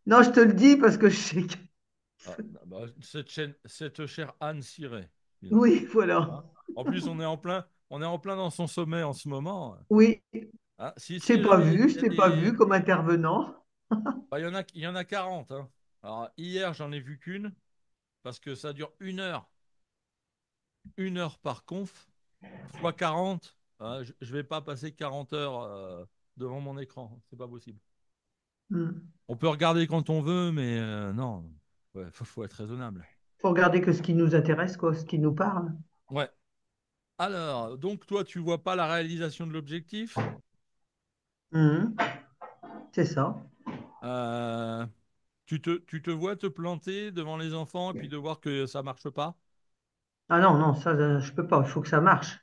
Non, je te le dis parce que je sais que... Ah, bah, cette chère Anne Siré, dis donc. Oui, voilà. Hein. En plus, on est en plein dans son sommet en ce moment. Oui, Ah, si, je t'ai si, pas jamais il vu, y je a t'ai pas vu des. comme intervenant. Bah, il y en a 40. Hein. Alors, hier, j'en ai vu qu'une, parce que ça dure 1 heure. 1 heure par conf, fois 40. Je ne vais pas passer 40 heures devant mon écran. C'est pas possible. Hmm. On peut regarder quand on veut, mais non. Ouais, faut être raisonnable. Faut regarder que ce qui nous intéresse, quoi, ce qui nous parle. Ouais. Alors, donc, toi, tu vois pas la réalisation de l'objectif. Hmm. C'est ça. Euh, tu te vois te planter devant les enfants et puis de voir que ça marche pas? Ah non, non, ça, je peux pas. Il faut que ça marche.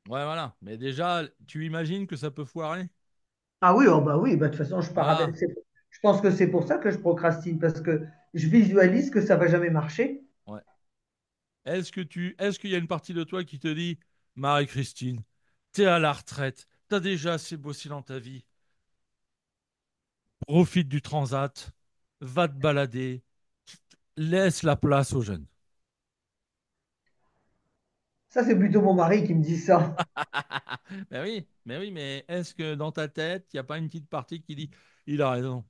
Ouais, voilà. Mais déjà, tu imagines que ça peut foirer? Ah oui, oh bah oui, bah de toute façon, je pars avec. Ah, Je pense que c'est pour ça que je procrastine, parce que je visualise que ça va jamais marcher. ouais. Est-ce qu'il y a une partie de toi qui te dit, Marie-Christine, t'es à la retraite, T'as déjà assez bossé dans ta vie. Profite du transat. Va te balader. Laisse la place aux jeunes. Ça, c'est plutôt mon mari qui me dit ça. Mais oui, mais est-ce que dans ta tête, il n'y a pas une petite partie qui dit, il a raison,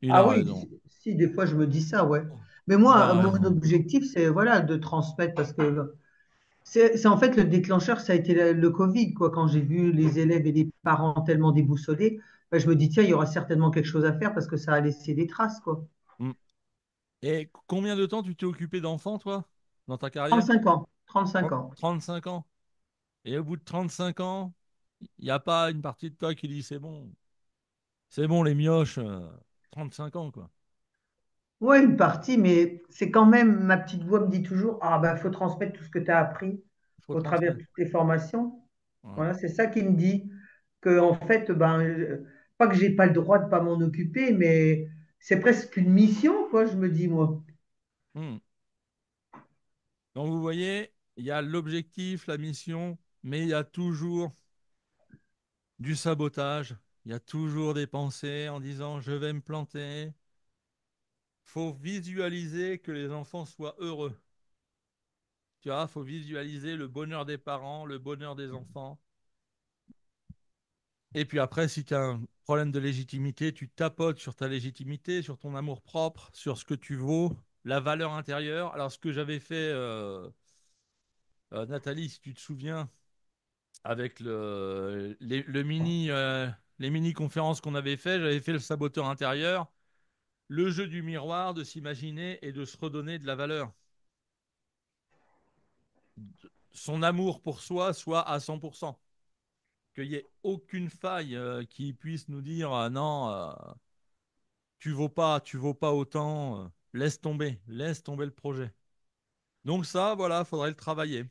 il Ah a oui, raison, si, des fois, je me dis ça, ouais. Mais il moi, a mon raison. objectif, c'est voilà, de transmettre parce que c'est en fait le déclencheur, ça a été le Covid, quoi. Quand j'ai vu les élèves et les parents tellement déboussolés, ben, je me dis, tiens, il y aura certainement quelque chose à faire parce que ça a laissé des traces, quoi. Mm. Et combien de temps tu t'es occupé d'enfants, toi, dans ta carrière? 35 ans, 35 ans. 35 ans. Et au bout de 35 ans, il n'y a pas une partie de toi qui dit c'est bon les mioches, 35 ans, quoi. Oui, une partie, mais c'est quand même, ma petite voix me dit toujours, ah ben, faut transmettre tout ce que tu as appris Il faut au travers de transmettre. toutes tes formations. Ouais. Voilà, c'est ça qui me dit que, en fait, ben, pas que j'ai pas le droit de pas m'en occuper, mais c'est presque une mission, quoi, je me dis, moi. Mm. Donc vous voyez, il y a l'objectif, la mission, mais il y a toujours du sabotage. Il y a toujours des pensées en disant je vais me planter. Faut visualiser que les enfants soient heureux. Tu vois, faut visualiser le bonheur des parents, le bonheur des enfants. Et puis après, si tu as un problème de légitimité, tu tapotes sur ta légitimité, sur ton amour propre, sur ce que tu vaux, la valeur intérieure. Alors, ce que j'avais fait, Nathalie, si tu te souviens, avec les mini-conférences qu'on avait fait, j'avais fait le saboteur intérieur, le jeu du miroir, de s'imaginer et de se redonner de la valeur. Son amour pour soi soit à 100%. Qu'il n'y ait aucune faille qui puisse nous dire ah non, tu vaux pas autant, laisse tomber le projet. Donc ça, voilà, faudrait le travailler.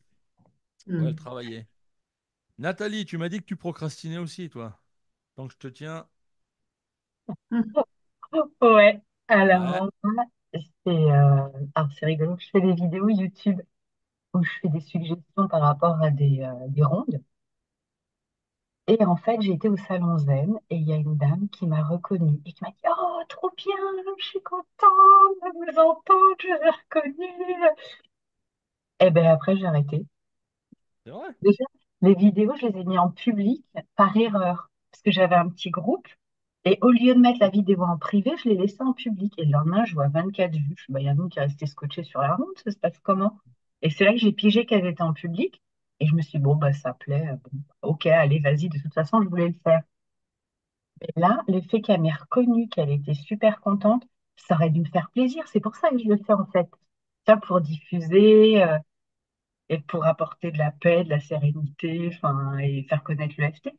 Faudrait le Hmm. travailler. Nathalie, tu m'as dit que tu procrastinais aussi, toi. Donc je te tiens. Ouais, Ouais, alors moi, c'est rigolo, je fais des vidéos YouTube où je fais des suggestions par rapport à des rondes. Et en fait, j'ai été au Salon Zen et il y a une dame qui m'a reconnue et qui m'a dit, oh, trop bien, je suis contente de vous entendre, je vous ai reconnue. Et ben après, j'ai arrêté. c'est vrai. Déjà, les vidéos, je les ai mis en public par erreur parce que j'avais un petit groupe. Et au lieu de mettre la vidéo en privé, je l'ai laissée en public. Et le lendemain, je vois 24 vues. Je fais, bah, il y a nous qui est resté scotché sur la route, ça se passe comment? Et c'est là que j'ai pigé qu'elles étaient en public. Et je me suis dit, bon, bah, ça plaît. Bon, ok, allez, vas-y. De toute façon, je voulais le faire. Et là, le fait qu'elle m'ait reconnu, qu'elle était super contente, ça aurait dû me faire plaisir. C'est pour ça que je le fais, en fait. Ça, pour diffuser et pour apporter de la paix, de la sérénité, enfin, et faire connaître l'EFT.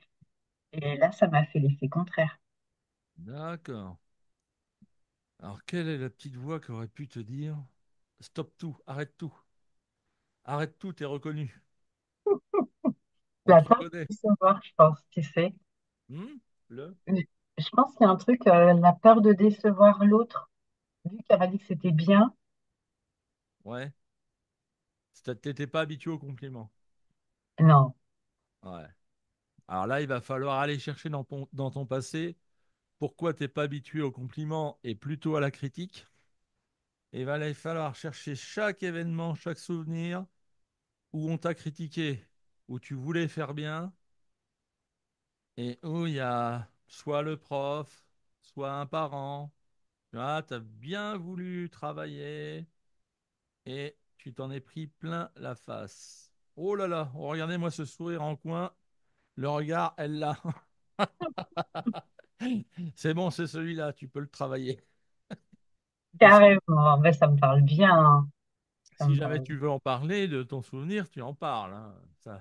Et là, ça m'a fait l'effet contraire. D'accord. Alors, quelle est la petite voix qui aurait pu te dire stop tout, arrête tout, arrête tout, t'es reconnu. On La te peur reconnaît. de décevoir, je pense, tu sais. Hmm. Le? Je pense qu'il y a un truc, la peur de décevoir l'autre, vu qu'elle m'a dit que c'était bien. Ouais. T'étais pas habitué aux compliments. Non, Ouais. Alors là, il va falloir aller chercher dans ton passé pourquoi t'es pas habitué aux compliments et plutôt à la critique. Et il va aller falloir chercher chaque événement, chaque souvenir où on t'a critiqué, où tu voulais faire bien et où il y a soit le prof, soit un parent. Tu vois, t'as bien voulu travailler et tu t'en es pris plein la face. Oh là là, oh, regardez-moi ce sourire en coin. Le regard, elle l'a. C'est bon, c'est celui-là, tu peux le travailler. Et si, carrément. Mais ça me parle bien, hein. Ça si me jamais parle. tu veux en parler de ton souvenir, tu en parles, hein.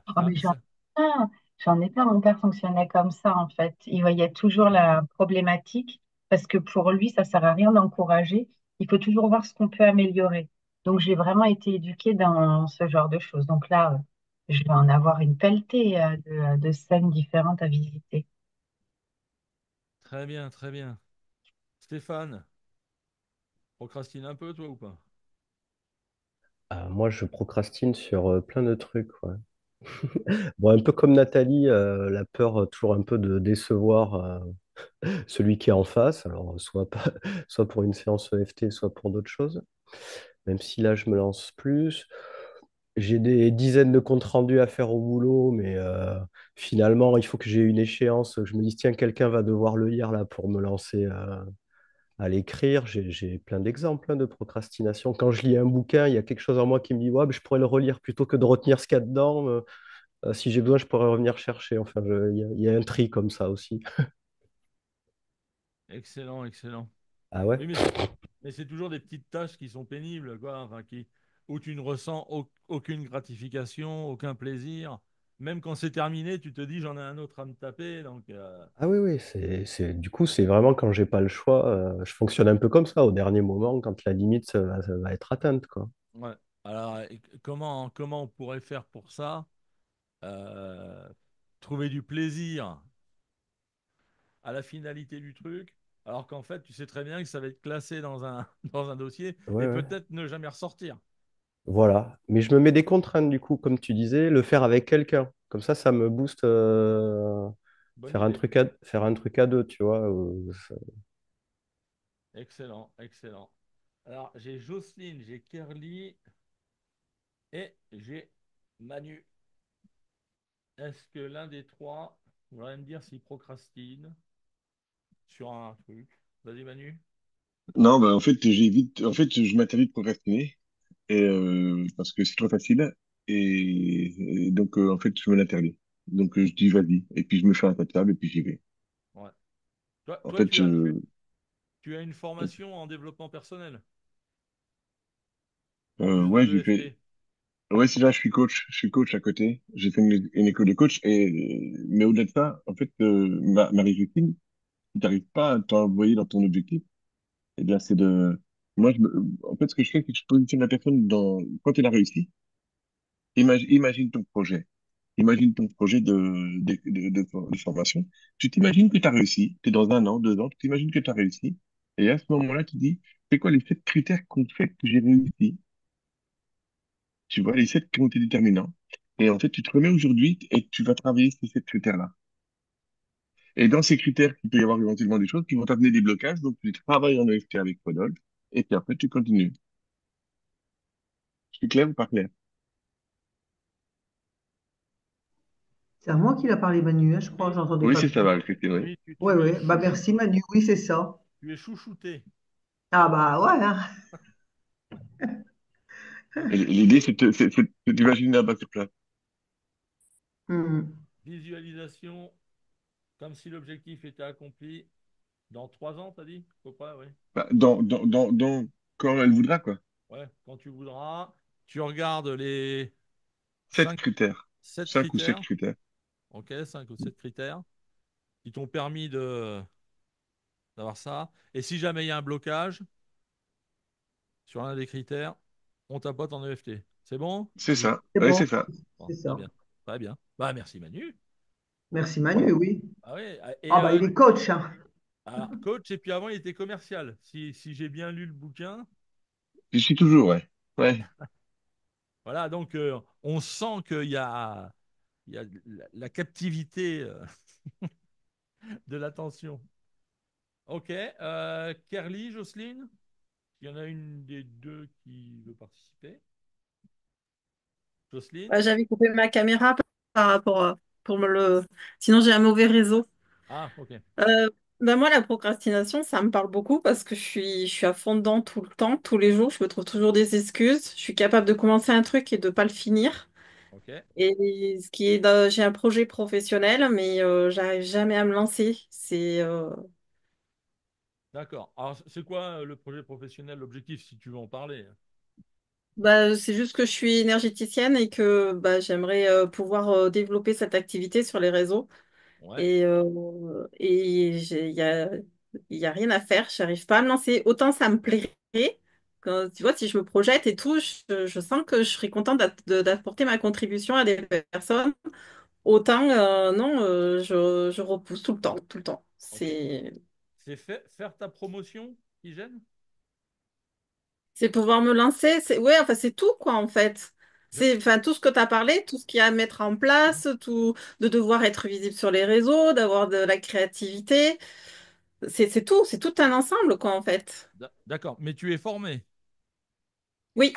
Oh, mais Ça. plein. J'en ai plein. Mon père fonctionnait comme ça, en fait. Il voyait toujours la problématique parce que pour lui, ça sert à rien d'encourager. Il faut toujours voir ce qu'on peut améliorer. Donc, j'ai vraiment été éduquée dans ce genre de choses. Donc là, je vais en avoir une pelletée de scènes différentes à visiter. Très bien, très bien. Stéphane, procrastine un peu, toi, ou pas? Moi, je procrastine sur plein de trucs, ouais. Bon, un peu comme Nathalie, la peur toujours un peu de décevoir celui qui est en face, alors soit, soit pour une séance EFT, soit pour d'autres choses. Même si là, je me lance plus. J'ai des dizaines de comptes rendus à faire au boulot, mais finalement, il faut que j'ai une échéance. Je me dis, tiens, quelqu'un va devoir le lire là pour me lancer à l'écrire. J'ai plein d'exemples de procrastination. Quand je lis un bouquin, il y a quelque chose en moi qui me dit, ouais, mais je pourrais le relire plutôt que de retenir ce qu'il y a dedans. Si j'ai besoin, je pourrais revenir chercher. Enfin, il y a un tri comme ça aussi. Excellent, excellent. Ah ouais? Oui, mais c'est toujours des petites tâches qui sont pénibles, quoi, enfin, où tu ne ressens aucune gratification, aucun plaisir. Même quand c'est terminé, tu te dis j'en ai un autre à me taper. Donc, Ah oui, oui, du coup, c'est vraiment quand j'ai pas le choix, je fonctionne un peu comme ça, au dernier moment, quand la limite ça va être atteinte, quoi. ouais. Alors, comment on pourrait faire pour ça? Euh, Trouver du plaisir à la finalité du truc, alors qu'en fait, tu sais très bien que ça va être classé dans un, dans un dossier Ouais, et ouais. peut-être ne jamais ressortir. Voilà. Mais je me mets des contraintes, du coup, comme tu disais, le faire avec quelqu'un. Comme ça me booste Bonne idée. faire un truc à deux, tu vois. Excellent, excellent. Alors, j'ai Jocelyne, j'ai Kerly et j'ai Manu. Est-ce que l'un des trois voudrait me dire s'il procrastine sur un truc? Vas-y, Manu. Non, bah, en fait, j'évite, en fait, je m'interdis de procrastiner et, parce que c'est trop facile et donc, en fait, je me l'interdis. Donc, je dis vas-y et puis je me fais un tas de table et puis j'y vais. Ouais. Toi, En toi, fait, je, tu as une formation en développement personnel, en plus de ouais, j'ai fait, l'EFT. ouais, c'est là, je suis coach à côté. J'ai fait une école de coach mais au-delà de ça, en fait, Marie-Justine, si tu n'arrives pas à t'envoyer dans ton objectif, eh bien, moi, en fait, ce que je fais, c'est que je positionne la personne quand elle a réussi, imagine ton projet. Imagine ton projet de formation. Tu t'imagines que tu as réussi. Tu es dans un an, 2 ans, tu t'imagines que tu as réussi. Et à ce moment-là, tu dis, c'est quoi les 7 critères qui ont fait que j'ai réussi? Tu vois, les 7 qui ont été déterminants. Et en fait, tu te remets aujourd'hui et tu vas travailler ces 7 critères-là. Et dans ces critères, il peut y avoir éventuellement des choses qui vont t'amener des blocages. Donc, tu travailles en EFT avec Rodolphe. Et puis après, tu continues. C'est clair ou pas clair? C'est à moi qu'il a parlé, Manu, hein, je crois, Oui, j'entendais Oui, pas c'est ça, bien. va, Christine, oui. oui, Oui, tu es oui, bah merci Manu, oui, c'est ça. tu es chouchouté. Ah bah ouais, hein. Et l'idée, c'est d'imaginer là-bas sur place. Hmm. Visualisation, comme si l'objectif était accompli dans 3 ans, t'as dit? Faut pas, oui. Bah, quand elle voudra, quoi. Ouais, quand tu voudras, tu regardes les Sept 5, critères. 7 Cinq ou sept critères, critères. ok, 5 ou 7 critères qui t'ont permis d'avoir ça. Et si jamais il y a un blocage sur l'un des critères, on tapote en EFT. C'est bon? C'est ça. C'est Oui, c'est bon, ça. Bon, c'est très ça. bien. Très bien. Bah, merci Manu. Merci Manu, oui. Ah oui, et Ah bah il est coach, hein. alors, coach, et puis avant, il était commercial. Si j'ai bien lu le bouquin, Je suis toujours, ouais. Ouais. voilà, donc on sent il y a la captivité de l'attention. Ok, Kerly, Jocelyne, il y en a une des deux qui veut participer. Jocelyne? Ouais, j'avais coupé ma caméra par rapport à, pour me le. Sinon, j'ai un mauvais réseau. Ah, ok. Euh, Ben moi, la procrastination, ça me parle beaucoup parce que je suis à fond dedans tout le temps, tous les jours. Je me trouve toujours des excuses. Je suis capable de commencer un truc et de pas le finir. Ok, Et ce qui est, j'ai un projet professionnel, mais j'arrive jamais à me lancer. d'accord. Alors, c'est quoi le projet professionnel, l'objectif, si tu veux en parler? Bah, c'est juste que je suis énergéticienne et que bah, j'aimerais pouvoir développer cette activité sur les réseaux. Ouais, Et il y a rien à faire, j'arrive pas à me lancer. Autant ça me plairait, quand, tu vois, si je me projette et tout, je sens que je serais contente d'apporter ma contribution à des personnes. Autant, non, je repousse tout le temps, tout le temps. ok. C'est faire ta promotion qui gêne? C'est pouvoir me lancer, ouais, enfin, c'est tout, quoi, en fait. C'est, enfin, tout ce que tu as parlé, tout ce qu'il y a à mettre en place, tout, de devoir être visible sur les réseaux, d'avoir de la créativité. C'est tout un ensemble, quoi, en fait. D'accord, mais tu es formé. Oui,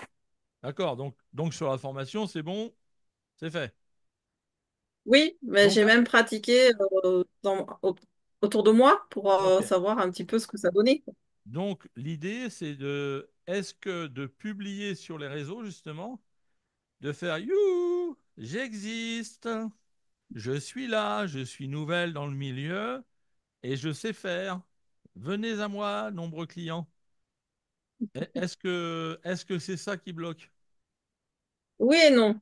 D'accord, donc sur la formation, c'est bon, c'est fait. oui, mais Donc, j'ai ah, même pratiqué autour de moi pour ok. savoir un petit peu ce que ça donnait. Donc, l'idée, c'est de, est-ce que de publier sur les réseaux, justement, de faire You, j'existe, je suis là, je suis nouvelle dans le milieu et je sais faire. Venez à moi, nombreux clients. Est-ce que c'est ça qui bloque? Oui et non.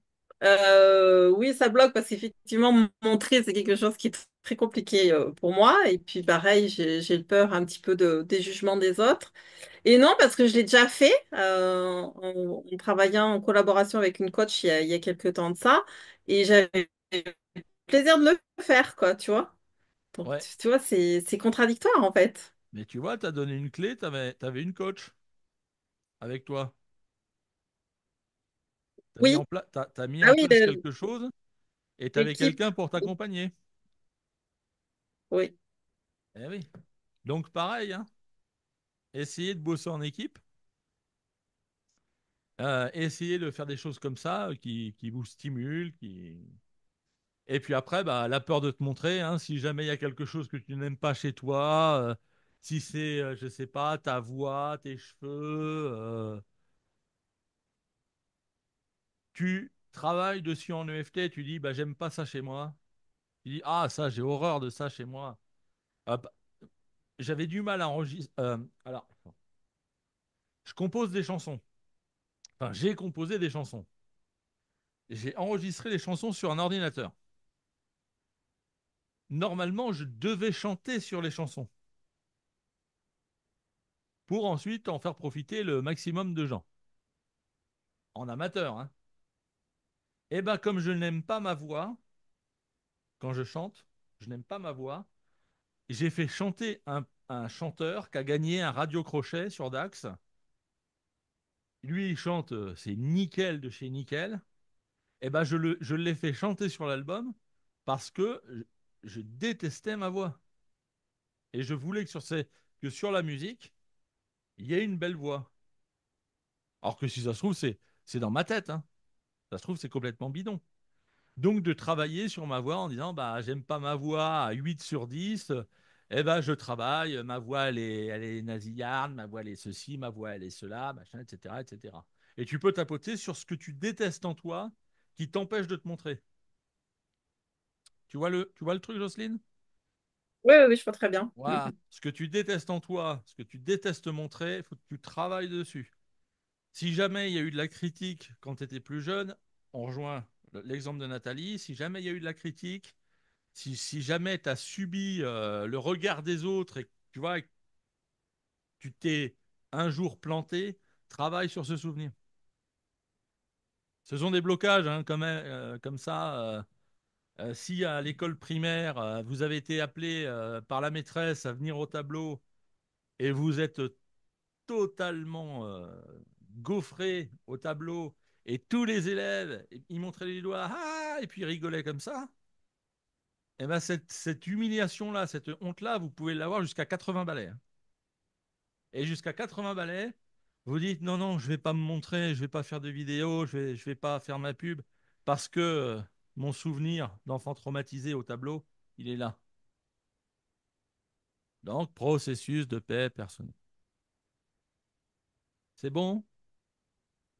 Oui, ça bloque parce qu'effectivement, montrer, c'est quelque chose qui est très compliqué pour moi. Et puis, pareil, j'ai peur un petit peu des jugements des autres. Et non, parce que je l'ai déjà fait en travaillant en collaboration avec une coach il y a quelques temps de ça. Et j'avais le plaisir de le faire, quoi, tu vois. Donc, Ouais, tu vois, c'est contradictoire, en fait. mais tu vois, tu as donné une clé, tu avais une coach avec toi. Tu as mis Oui. en t'as mis Ah en oui, place quelque chose et tu avais l'équipe. quelqu'un pour t'accompagner. Oui. Eh oui. Donc pareil, hein, essayez de bosser en équipe, essayez de faire des choses comme ça qui vous stimulent, et puis après, bah, la peur de te montrer, hein, si jamais il y a quelque chose que tu n'aimes pas chez toi, si c'est, je sais pas, ta voix, tes cheveux, tu travailles dessus en EFT, tu dis, bah, j'aime pas ça chez moi. Tu dis, ah, ça, j'ai horreur de ça chez moi. Hop. J'avais du mal à enregistrer. Alors, je compose des chansons. Enfin, j'ai composé des chansons. J'ai enregistré les chansons sur un ordinateur. Normalement, je devais chanter sur les chansons pour ensuite en faire profiter le maximum de gens. En amateur, hein. Et ben, comme je n'aime pas ma voix, quand je chante, je n'aime pas ma voix, j'ai fait chanter un chanteur qui a gagné un radio crochet sur Dax. Lui, il chante, c'est nickel de chez nickel. Et ben, je l'ai fait chanter sur l'album parce que je détestais ma voix. Et je voulais que sur la musique, il y ait une belle voix. Alors que si ça se trouve, c'est dans ma tête, hein. Ça se trouve, c'est complètement bidon. Donc, de travailler sur ma voix en disant, bah, j'aime pas ma voix à 8 sur 10, eh ben, je travaille, ma voix, elle est nasillarde, ma voix, elle est ceci, ma voix, elle est cela, machin, etc., etc. Et tu peux tapoter sur ce que tu détestes en toi qui t'empêche de te montrer. Tu vois le truc, Jocelyne? Oui, oui, oui, je vois très bien. Voilà. Ce que tu détestes en toi, ce que tu détestes montrer, il faut que tu travailles dessus. Si jamais il y a eu de la critique quand tu étais plus jeune, on rejoint l'exemple de Nathalie. Si jamais il y a eu de la critique, si jamais tu as subi le regard des autres et que tu vois, que tu t'es un jour planté, travaille sur ce souvenir. Ce sont des blocages, hein, comme ça. Si à l'école primaire, vous avez été appelé par la maîtresse à venir au tableau et vous êtes totalement gaufré au tableau et tous les élèves, ils montraient les doigts, ah, et puis ils rigolaient comme ça, et ben cette humiliation-là, cette honte-là, vous pouvez l'avoir jusqu'à 80 balais, hein. Et jusqu'à 80 balais, vous dites non, non, je vais pas me montrer, je vais pas faire de vidéos, je vais pas faire ma pub, parce que mon souvenir d'enfant traumatisé au tableau, il est là. Donc, processus de paix personnelle. C'est bon?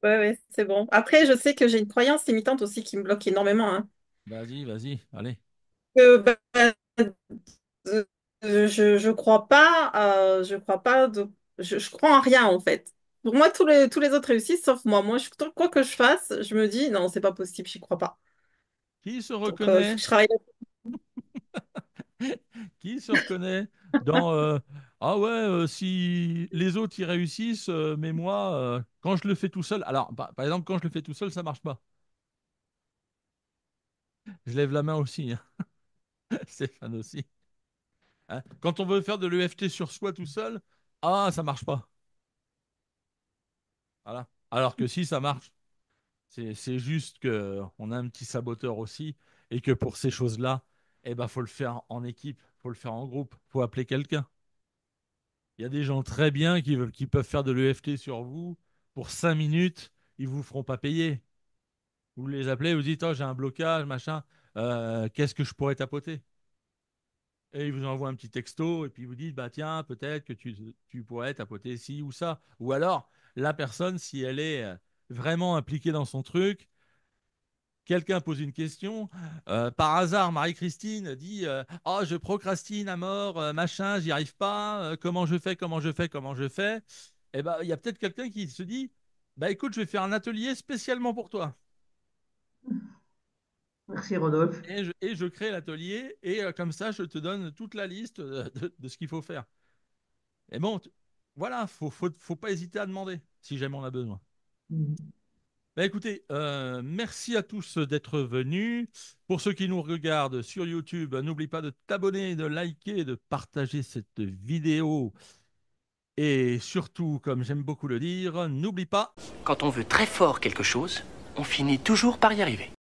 Oui, oui, c'est bon. Après, je sais que j'ai une croyance limitante aussi qui me bloque énormément, hein. Vas-y, vas-y, allez. Ben, euh, je crois pas je crois en rien en fait. Pour moi, tous les autres réussissent sauf moi. Moi, quoi que je fasse, je me dis non, c'est pas possible, j'y crois pas. Qui se Donc, il faut reconnaît? que je travaille Qui se reconnaît dans ah ouais, si les autres y réussissent, mais moi, quand je le fais tout seul, alors par exemple, quand je le fais tout seul, ça marche pas. Je lève la main aussi, hein. Stéphane aussi. Hein. Quand on veut faire de l'EFT sur soi tout seul, ah, ça marche pas. Voilà. Alors que si, ça marche. C'est juste qu'on a un petit saboteur aussi et que pour ces choses-là, eh ben, faut le faire en équipe, faut le faire en groupe, faut appeler quelqu'un. Il y a des gens très bien qui peuvent faire de l'EFT sur vous pour 5 minutes, ils vous feront pas payer. Vous les appelez, vous dites, oh, j'ai un blocage, machin, qu'est-ce que je pourrais tapoter? Et ils vous envoient un petit texto et puis ils vous disent, bah tiens, peut-être que tu pourrais tapoter ci ou ça. Ou alors, la personne, si elle est vraiment impliquée dans son truc, quelqu'un pose une question, par hasard, Marie-Christine dit oh, je procrastine à mort, machin, j'y arrive pas, comment je fais, comment je fais, comment je fais. Et ben, il y a peut-être quelqu'un qui se dit bah écoute, je vais faire un atelier spécialement pour toi. Merci Rodolphe. Et je crée l'atelier et comme ça, je te donne toute la liste de ce qu'il faut faire. Et bon, voilà, faut pas hésiter à demander si jamais on a besoin. Mhm. Bah, écoutez, merci à tous d'être venus. Pour ceux qui nous regardent sur YouTube, n'oublie pas de t'abonner, de liker, de partager cette vidéo. Et surtout, comme j'aime beaucoup le dire, n'oublie pas. Quand on veut très fort quelque chose, on finit toujours par y arriver.